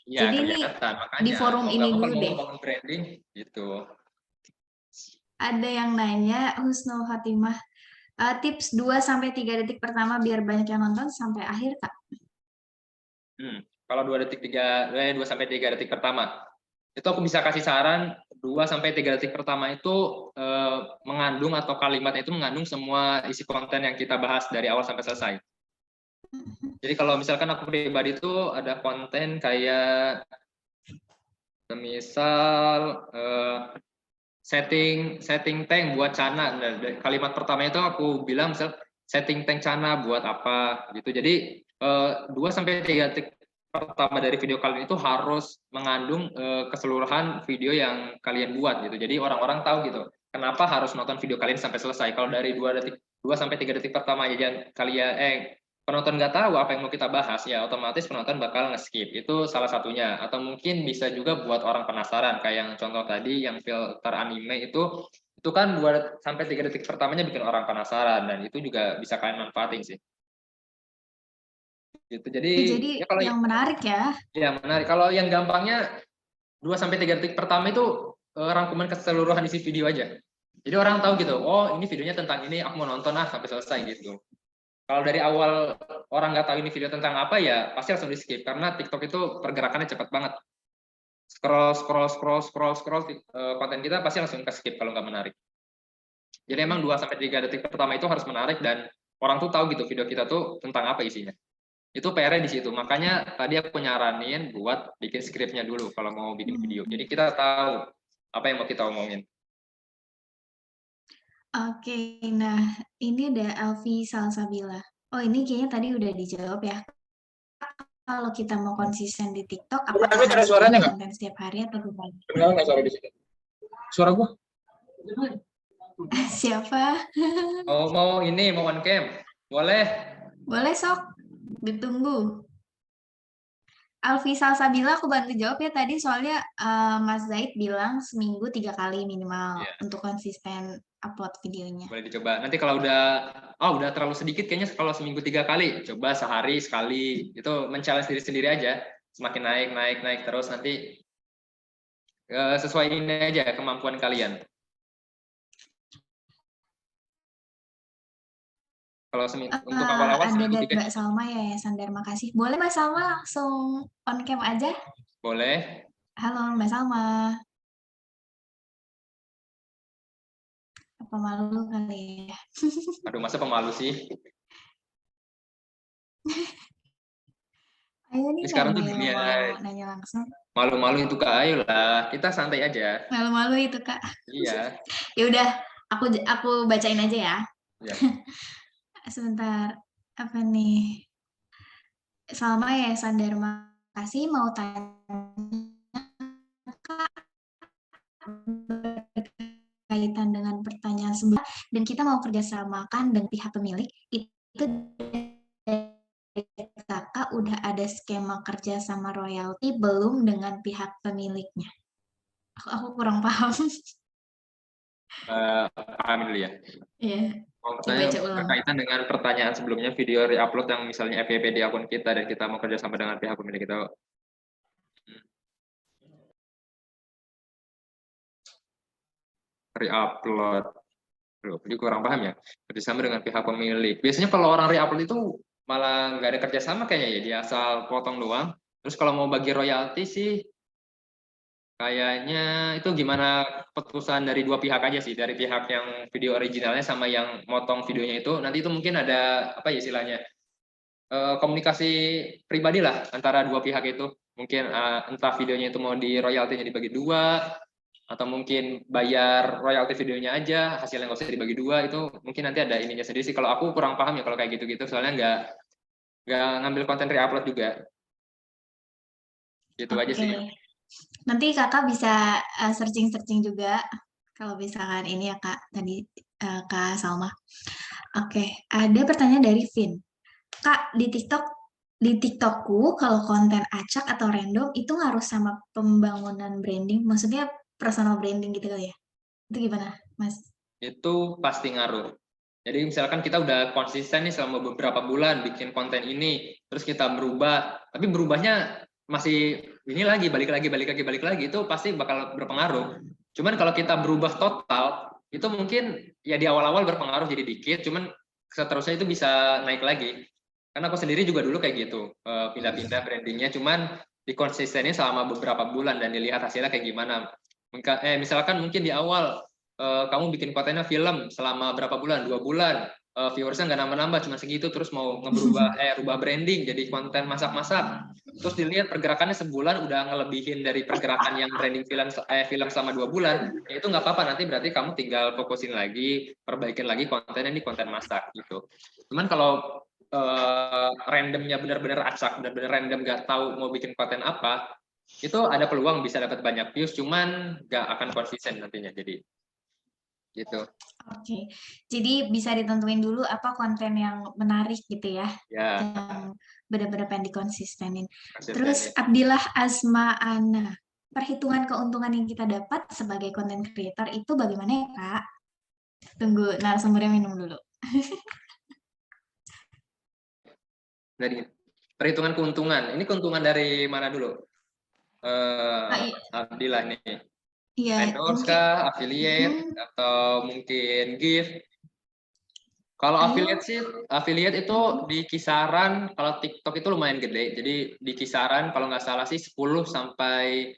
Iya, Jadi ini kelihatan. di Makanya forum mau nggak ini mau dulu kalau deh. mau bangun branding gitu. Ada yang nanya, Husnul Fatimah, tips 2-3 detik pertama biar banyak yang nonton sampai akhir, Kak. Kalau 2 sampai 3 detik pertama, itu aku bisa kasih saran 2 sampai 3 detik pertama itu mengandung atau kalimatnya itu mengandung semua isi konten yang kita bahas dari awal sampai selesai. Jadi kalau misalkan aku pribadi itu ada konten kayak misal setting tank buat Cana. Nah, kalimat pertama itu aku bilang misal setting tank Cana buat apa gitu. Jadi 2 sampai 3 detik pertama dari video kalian itu harus mengandung keseluruhan video yang kalian buat gitu. Jadi orang-orang tahu gitu. Kenapa harus nonton video kalian sampai selesai? Kalau dari 2 sampai 3 detik pertama aja kalian penonton nggak tahu apa yang mau kita bahas, ya otomatis penonton bakal nge-skip. Itu salah satunya. Atau mungkin bisa juga buat orang penasaran, kayak yang contoh tadi, yang filter anime itu kan 2 sampai 3 detik pertamanya bikin orang penasaran, dan itu juga bisa kalian manfaatin sih. Gitu. Jadi, Jadi ya kalau yang menarik ya. ya menarik. Kalau yang gampangnya 2 sampai 3 detik pertama itu rangkuman keseluruhan isi video aja. Jadi orang tahu gitu, oh ini videonya tentang ini, aku mau nonton sampai selesai gitu. Kalau dari awal orang nggak tahu ini video tentang apa ya pasti langsung di skip karena TikTok itu pergerakannya cepat banget. Scroll konten kita pasti langsung ke skip kalau nggak menarik. Jadi emang 2 sampai 3 detik pertama itu harus menarik dan orang tuh tahu gitu video kita tuh tentang apa isinya. Itu PR-nya di situ. Makanya tadi aku nyaranin buat bikin skripnya dulu kalau mau bikin video. Jadi kita tahu apa yang mau kita omongin. Oke, nah ini ada Elvi Salsabila. Oh ini kayaknya tadi udah dijawab ya. Kalau kita mau konsisten di TikTok, apakah Ada harus suaranya bikin nggak? konten setiap hari atau gimana? Kedengaran nggak suara di sini? Suara gua? Siapa? Mau on cam, boleh. Boleh sok, ditunggu. Alfi Salsabila aku bantu jawab ya tadi soalnya Mas Zaid bilang seminggu 3 kali minimal Iya. untuk konsisten upload videonya. Boleh dicoba. Nanti kalau udah terlalu sedikit kayaknya kalau seminggu 3 kali, coba sehari sekali. Itu men-challenge diri sendiri aja. Semakin naik terus nanti sesuai ini aja kemampuan kalian. Kalau untuk awal-awal Ada seminggu dari 3 Mbak Salma ya, Sandar makasih. Boleh Mbak Salma langsung on cam aja? boleh. Halo Mbak Salma. Apa malu kali ya? Aduh, masa pemalu sih? Ayo nih Ini sekarang tuh mau dunia nanya langsung. malu-malu itu Kak, ayolah. Kita santai aja. Malu-malu itu Kak. Iya. Ya udah, aku bacain aja ya. Iya. Sebentar, apa nih? Salma ya Sandar makasih mau tanya Kak berkaitan dengan pertanyaan sebelumnya dan kita mau kerjasamakan dengan pihak pemilik itu kakak udah ada skema kerja sama royalti belum dengan pihak pemiliknya? Aku kurang paham. Paham dulu ya. Iya, Saya dibaca ulang. berkaitan dengan pertanyaan sebelumnya video re-upload yang misalnya FYP di akun kita dan kita mau kerjasama dengan pihak pemilik kita. Re-upload. Loh, jadi kurang paham ya, kerjasama dengan pihak pemilik. Biasanya kalau orang re-upload itu malah nggak ada kerjasama kayaknya ya, dia asal potong doang. Terus kalau mau bagi royalti sih, kayaknya itu gimana keputusan dari dua pihak aja sih, dari pihak yang video originalnya sama yang motong videonya itu. Nanti itu mungkin ada apa ya istilahnya, komunikasi pribadi lah antara dua pihak itu. Mungkin entah videonya itu mau di royaltinya dibagi dua, atau mungkin bayar royalti videonya aja, hasilnya nggak usah dibagi dua, itu mungkin nanti ada ininya sendiri sih. Kalau aku kurang paham ya kalau kayak gitu-gitu, soalnya nggak ngambil konten re-upload juga. Gitu aja Oke. sih. Nanti kakak bisa searching-searching juga kalau misalkan ini ya kak tadi kak Salma. Oke, ada pertanyaan dari Vin. Kak, di TikTokku kalau konten acak atau random itu ngaruh sama pembangunan branding, maksudnya personal branding gitu kali ya? Itu gimana, Mas? Itu pasti ngaruh. Jadi misalkan kita udah konsisten nih selama beberapa bulan bikin konten ini, terus kita berubah, tapi berubahnya masih ini lagi, balik lagi, itu pasti bakal berpengaruh. Cuman kalau kita berubah total, itu mungkin ya di awal-awal berpengaruh jadi dikit, cuman seterusnya itu bisa naik lagi. Karena aku sendiri juga dulu kayak gitu, pindah-pindah brandingnya, cuman dikonsistenin selama beberapa bulan dan dilihat hasilnya kayak gimana. Misalkan mungkin di awal kamu bikin kontennya film selama berapa bulan, 2 bulan, viewersnya nggak nambah-nambah, cuma segitu, terus mau rubah branding jadi konten masak-masak, terus dilihat pergerakannya sebulan udah ngelebihin dari pergerakan yang branding film selama 2 bulan, ya itu nggak apa-apa, nanti berarti kamu tinggal fokusin lagi, perbaikin lagi kontennya, ini konten masak gitu. Cuman kalau randomnya benar-benar acak, benar-benar random, nggak tahu mau bikin konten apa, itu ada peluang bisa dapat banyak views, cuman nggak akan konsisten nantinya, jadi gitu. Oke, jadi bisa ditentuin dulu apa konten yang menarik gitu ya, Ya, yang benar-benar pengen dikonsistenin. konsisten Terus ya. Abdillah Azma Ana, perhitungan keuntungan yang kita dapat sebagai content creator itu bagaimana ya Kak? Tunggu narasumbernya minum dulu. Dari perhitungan keuntungan, ini keuntungan dari mana dulu? Abdillah nih, Iya, endorse mungkin. kah, affiliate, atau mungkin gift? Kalau affiliate itu di kisaran, kalau TikTok itu lumayan gede, jadi di kisaran kalau nggak salah sih 10 sampai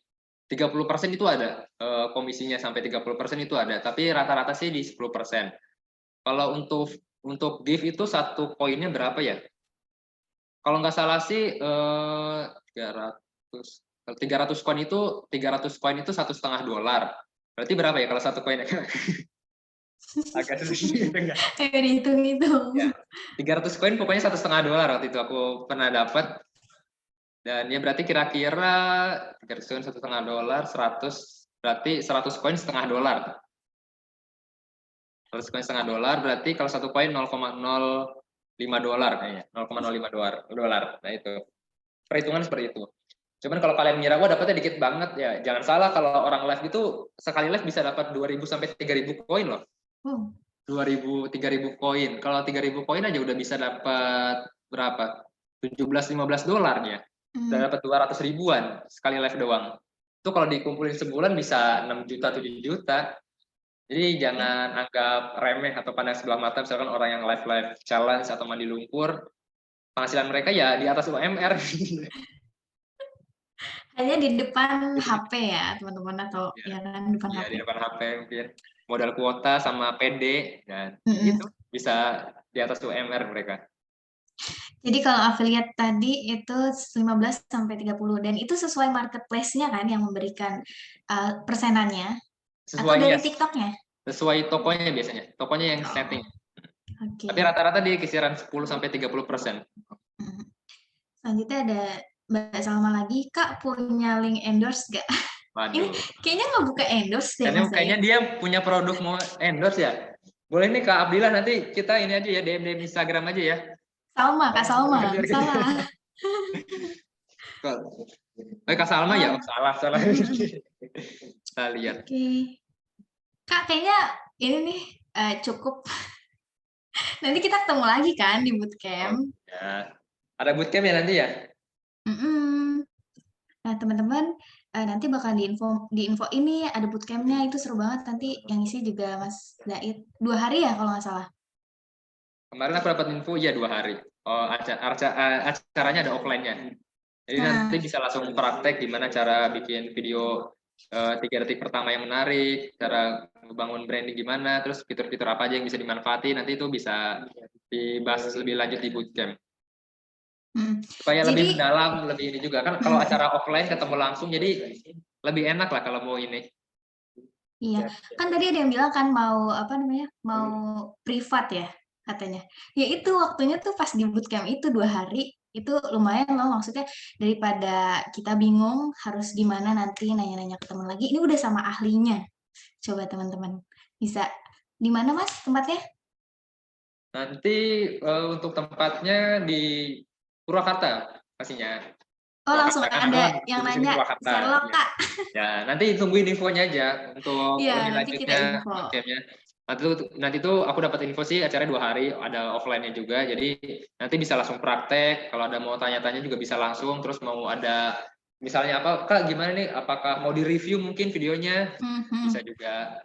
30% itu ada, komisinya sampai 30% itu ada, tapi rata-rata sih di 10%. Kalau untuk gift itu satu koinnya berapa ya? Kalau nggak salah sih 300 koin itu 1,5 dolar. Berarti berapa ya kalau satu koin? Agak sedikit enggak? Ayo dihitung-hitung. Ya, 300 koin pokoknya 1,5 dolar waktu itu aku pernah dapat. Dan ya berarti kira-kira 300 koin 1,5 dolar, 100 berarti 100 koin setengah dolar. 100 koin setengah dolar berarti kalau satu koin 0,05 dolar kayaknya, 0,05 dolar. Nah itu perhitungan seperti itu. Cuman kalau kalian ngira wah dapatnya dikit banget ya, jangan salah, kalau orang live itu sekali live bisa dapat 2.000 sampai 3.000 koin loh. 2.000 3.000 koin. Kalau 3.000 koin aja udah bisa dapat berapa? 17-15 dolarnya. Udah dapat 200 ribuan sekali live doang. Itu kalau dikumpulin sebulan bisa 6 juta 7 juta. Jadi jangan anggap remeh atau pandang sebelah mata, misalkan orang yang live challenge atau mandi lumpur, penghasilan mereka ya di atas UMR. Hanya di depan HP ya, teman-teman, atau ya kan depan Ya HP. di depan HP mungkin modal kuota sama PD dan itu bisa di atas UMR mereka. Jadi kalau affiliate tadi itu 15 sampai 30 dan itu sesuai marketplace-nya kan yang memberikan persenannya atau dari TikTok-nya? Sesuai tokonya biasanya. Tokonya yang setting. Okay. Tapi rata-rata di kisaran 10 sampai 30%. Selanjutnya ada Mbak Salma lagi, Kak punya link endorse gak? Waduh. Kayaknya nggak buka endorse deh. Kayaknya dia punya produk mau endorse ya. Boleh nih Kak Abdillah, nanti kita ini aja ya, DM Instagram aja ya. Salma, Kak Salma. Salah. Kak Salma ya? Salah. Kita lihat. Oke. Kak, kayaknya ini nih cukup. Nanti kita ketemu lagi kan di bootcamp. Ya. Ada bootcamp ya nanti ya? Nah, teman-teman, nanti bakal diinfo ini ada bootcamp-nya, itu seru banget, nanti yang isi juga Mas Zaid. 2 hari ya kalau nggak salah? Kemarin aku dapat info ya 2 hari. Oh, acaranya ada offline-nya. Jadi nanti bisa langsung praktek gimana cara bikin video 3 detik pertama yang menarik, cara membangun branding gimana, terus fitur-fitur apa aja yang bisa dimanfaati, nanti itu bisa dibahas lebih lanjut di bootcamp. Supaya lebih Jadi mendalam, lebih ini juga kan kalau acara offline ketemu langsung jadi lebih enak lah kalau mau ini. iya, kan tadi ada yang bilang kan mau apa namanya, mau privat ya katanya. Ya itu waktunya tuh pas di bootcamp itu 2 hari, itu lumayan loh, maksudnya daripada kita bingung harus gimana nanti nanya-nanya ke teman lagi, ini udah sama ahlinya. Coba teman-teman bisa di mana Mas tempatnya? Nanti untuk tempatnya di Purwakarta pastinya. Oh langsung Purwakarta kan aku ada kan yang di sini nanya Purwakarta. Sherlock Ya. Kak. Ya, nanti tungguin infonya aja untuk Iya, lebih nanti kita lanjutnya info. bootcampnya. Nanti tuh aku dapat info sih acaranya 2 hari, ada offline-nya juga. Jadi nanti bisa langsung praktek. Kalau ada mau tanya-tanya juga bisa langsung. Terus mau ada misalnya apa, Kak gimana nih? Apakah mau di-review mungkin videonya? Bisa juga.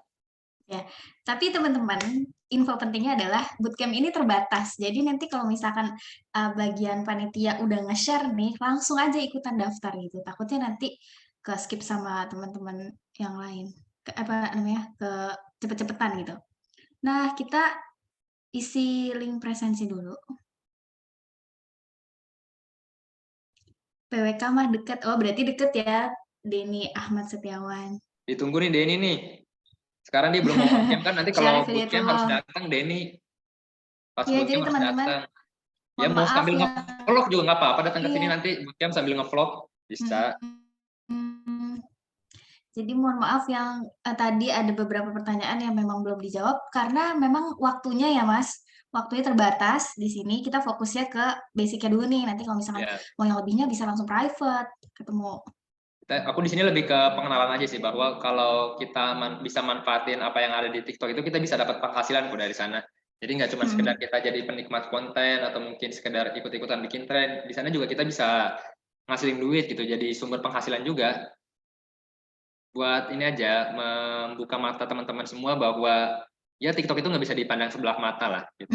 Ya, tapi teman-teman, info pentingnya adalah bootcamp ini terbatas. Jadi nanti kalau misalkan bagian panitia udah nge-share nih, langsung aja ikutan daftar gitu. Takutnya nanti ke skip sama teman-teman yang lain. Apa namanya? Ke cepet-cepetan gitu. Nah, kita isi link presensi dulu. PWK mah deket. Oh, berarti deket ya, Denny Ahmad Setiawan. Ditunggu nih Denny nih. Sekarang dia belum mau bootcamp kan, nanti kalau Syarif bootcamp harus Hidayatullah. datang Denny. Pas Ya, jadi bootcamp harus teman-teman, datang. Ya mohon mau maaf sambil ya. nge-vlog juga nggak apa-apa, datang ke sini Iya. nanti bootcamp sambil nge-vlog bisa. Jadi mohon maaf yang tadi ada beberapa pertanyaan yang memang belum dijawab karena memang waktunya ya Mas, waktunya terbatas di sini kita fokusnya ke basic-nya dulu nih. Nanti kalau misalkan Ya. mau yang lebihnya bisa langsung private ketemu. Aku di sini lebih ke pengenalan aja sih bahwa kalau kita bisa manfaatin apa yang ada di TikTok itu kita bisa dapat penghasilan kok dari sana. Jadi nggak cuma sekedar kita jadi penikmat konten atau mungkin sekedar ikut-ikutan bikin tren. Di sana juga kita bisa ngasilin duit gitu, jadi sumber penghasilan juga. Buat ini aja membuka mata teman-teman semua bahwa ya TikTok itu nggak bisa dipandang sebelah mata lah. Gitu.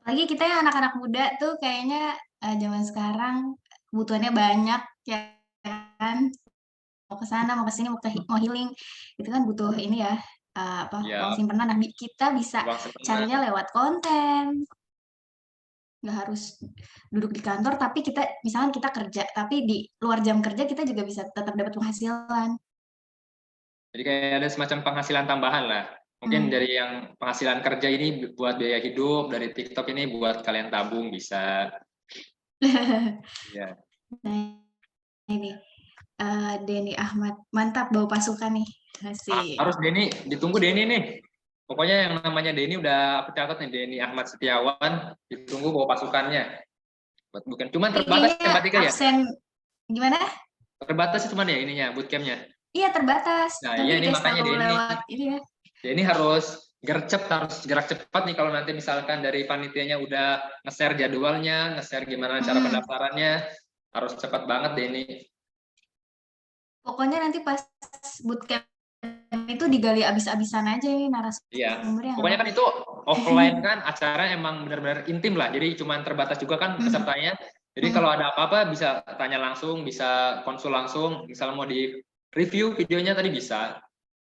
Apalagi kita yang anak-anak muda tuh kayaknya zaman sekarang kebutuhannya banyak ya kan. Mau ke sana, mau ke sini, mau healing, itu kan butuh ini ya, uang simpanan. Nah, kita bisa carinya lewat konten. Nggak harus duduk di kantor, tapi misalkan kita kerja, tapi di luar jam kerja kita juga bisa tetap dapat penghasilan. Jadi kayak ada semacam penghasilan tambahan lah. Mungkin dari yang penghasilan kerja ini buat biaya hidup, dari TikTok ini buat kalian tabung bisa. Ya. Nah, ini Denny Ahmad, mantap bawa pasukan nih. Harus Denny, ditunggu Denny nih. Pokoknya yang namanya Denny udah aku catat nih, Denny Ahmad Setiawan, ditunggu bawa pasukannya. Bukan cuman terbatas ya Mbak Tika ya? Gimana? Terbatas cuman ya ininya, bootcampnya. Iya terbatas. Nah iya ini makanya Denny. Ini ya. Denny harus harus gerak cepat nih kalau nanti misalkan dari panitianya udah nge-share jadwalnya, nge-share gimana cara pendaftarannya, harus cepat banget Denny. Pokoknya nanti pas bootcamp itu digali abis-abisan aja ini Iya. narasumbernya. Pokoknya kan itu offline kan acara emang benar-benar intim lah. Jadi cuma terbatas juga kan pesertanya. Jadi kalau ada apa-apa bisa tanya langsung, bisa konsul langsung. Misalnya mau di review videonya tadi bisa.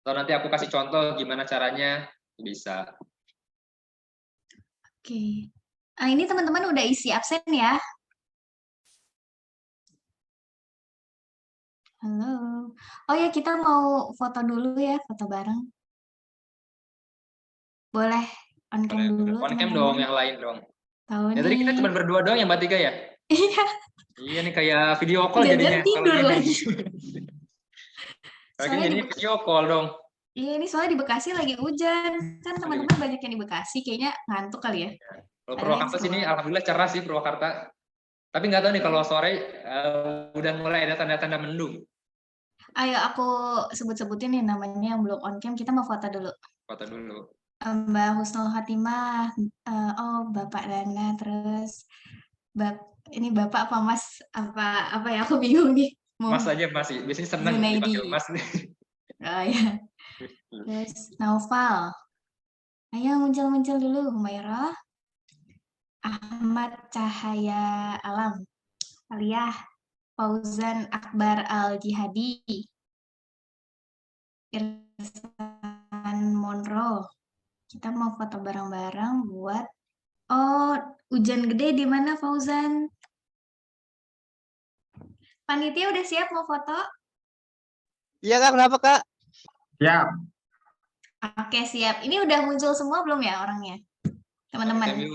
Atau nanti aku kasih contoh gimana caranya, bisa. Oke. Ini teman-teman udah isi absen ya? Halo. Oh ya, kita mau foto dulu ya, foto bareng. Boleh on cam dulu, on cam dong, yang lain dong. Tahu ya nih. tadi kita cuma berdua doang ya Mbak Tika ya? Iya. Iya nih kayak video call jadinya. Tidur lagi. Jadi video call dong. Iya, ini soalnya di Bekasi lagi hujan. Kan teman-teman banyak yang di Bekasi, kayaknya ngantuk kali ya. Kalau Purwakarta sini alhamdulillah cerah sih Purwakarta. Tapi nggak tahu nih kalau sore udah mulai ada tanda-tanda mendung. Ayo aku sebut-sebutin nih namanya yang belum on cam, kita mau foto dulu. Foto dulu. Mbak Husnul Khotimah, Bapak Dana, terus ini Bapak apa Mas? Apa ya, aku bingung nih. Mas aja masih biasanya seneng dipanggil Junaidi. Mas. Oh ya. Terus Naufal. Ayo muncul-muncul dulu, Humairah. Ahmad Cahaya Alam. Aliyah. Fauzan Akbar Al-Jihadi. Irfan Monroe. Kita mau foto bareng-bareng buat hujan gede di mana Fauzan? Panitia udah siap mau foto? Iya Kak, kenapa Kak? Siap. Oke, siap. Ini udah muncul semua belum ya orangnya? Teman-teman.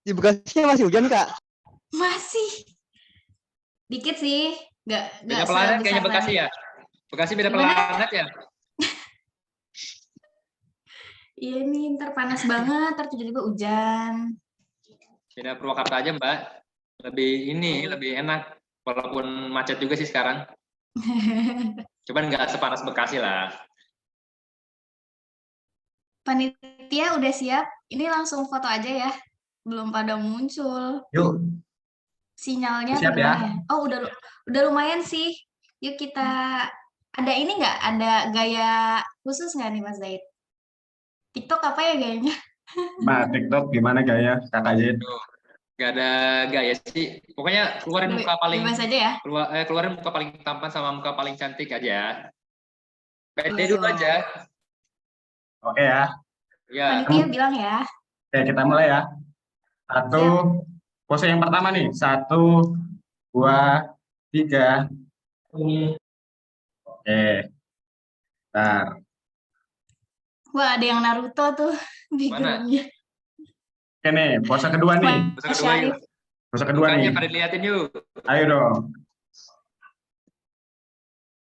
Di Bekasi masih hujan Kak? Masih. Dikit sih. Nggak Beda planet kayaknya sebesar Bekasi tadi. ya. Bekasi beda Gimana? planet ya. Iya nih, ntar panas banget, ntar tiba-tiba hujan. Beda Purwakarta aja Mbak. Lebih enak. Walaupun macet juga sih sekarang. Cuman nggak sepanas Bekasi lah. Panitia udah siap? Ini langsung foto aja ya. Belum pada muncul. Yuk. Sinyalnya Siap gimana ya. ya? Oh, udah lumayan sih. Yuk kita ada ini nggak? Ada gaya khusus nggak nih Mas Zaid? TikTok apa ya gayanya? Mbak, TikTok gimana gaya Kakak Zaid? Nggak ada gaya sih. Pokoknya keluarin muka paling Bebas aja ya. keluarin muka paling tampan sama muka paling cantik aja. Pede Iya. dulu aja. Oke ya. Ya. Panitia bilang ya. Oke, kita mulai ya. Satu, pose yang pertama nih. 1, 2, 3. Oke. Bentar. Wah, ada yang Naruto tuh Mana? background-nya. Oke nih, pose kedua nih. Pose Mas kedua yuk. Syarif. Pose kedua nih. Mukanya pada diliatin yuk. Ayo dong.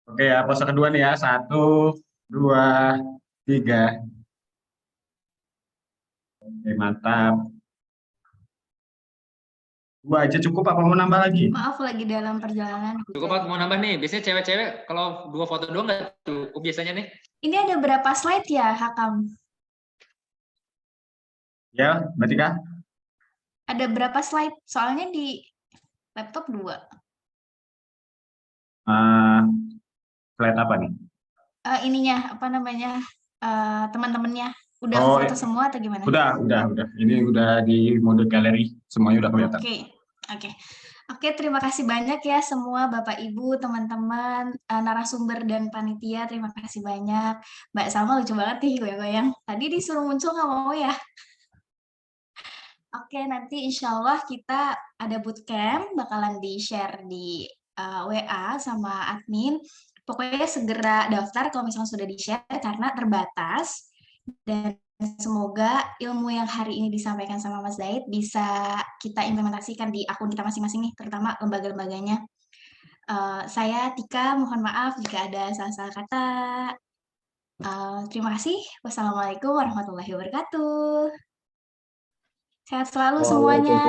Oke ya, pose kedua nih ya. 1, 2, 3. Oke, mantap. 2 aja cukup apa mau nambah lagi? Maaf lagi dalam perjalanan. Cukup Pak, mau nambah nih. Biasanya cewek-cewek kalau 2 foto doang nggak cukup biasanya nih. Ini ada berapa slide ya, Hakam? Ya, berarti Kak? Ada berapa slide? Soalnya di laptop 2. Slide apa nih? Ininya, apa namanya, teman-temannya. Udah Oh, foto semua atau gimana? Udah. Ini udah di mode galeri, semuanya udah kelihatan. Oke, terima kasih banyak ya semua Bapak Ibu, teman-teman, narasumber dan panitia, terima kasih banyak. Mbak Salma lucu banget nih goyang-goyang. Tadi disuruh muncul nggak mau ya? Oke, nanti insya Allah kita ada bootcamp, bakalan di-share di WA sama admin. Pokoknya segera daftar kalau misalnya sudah di-share karena terbatas. Dan semoga ilmu yang hari ini disampaikan sama Mas Zaid bisa kita implementasikan di akun kita masing-masing nih, terutama lembaga-lembaganya. Saya Tika, mohon maaf jika ada salah-salah kata. Terima kasih. Wassalamualaikum warahmatullahi wabarakatuh. Sehat selalu semuanya.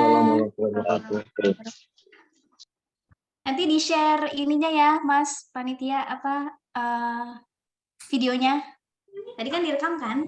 Nanti di-share ininya ya, Mas Panitia, videonya. Tadi kan direkam kan?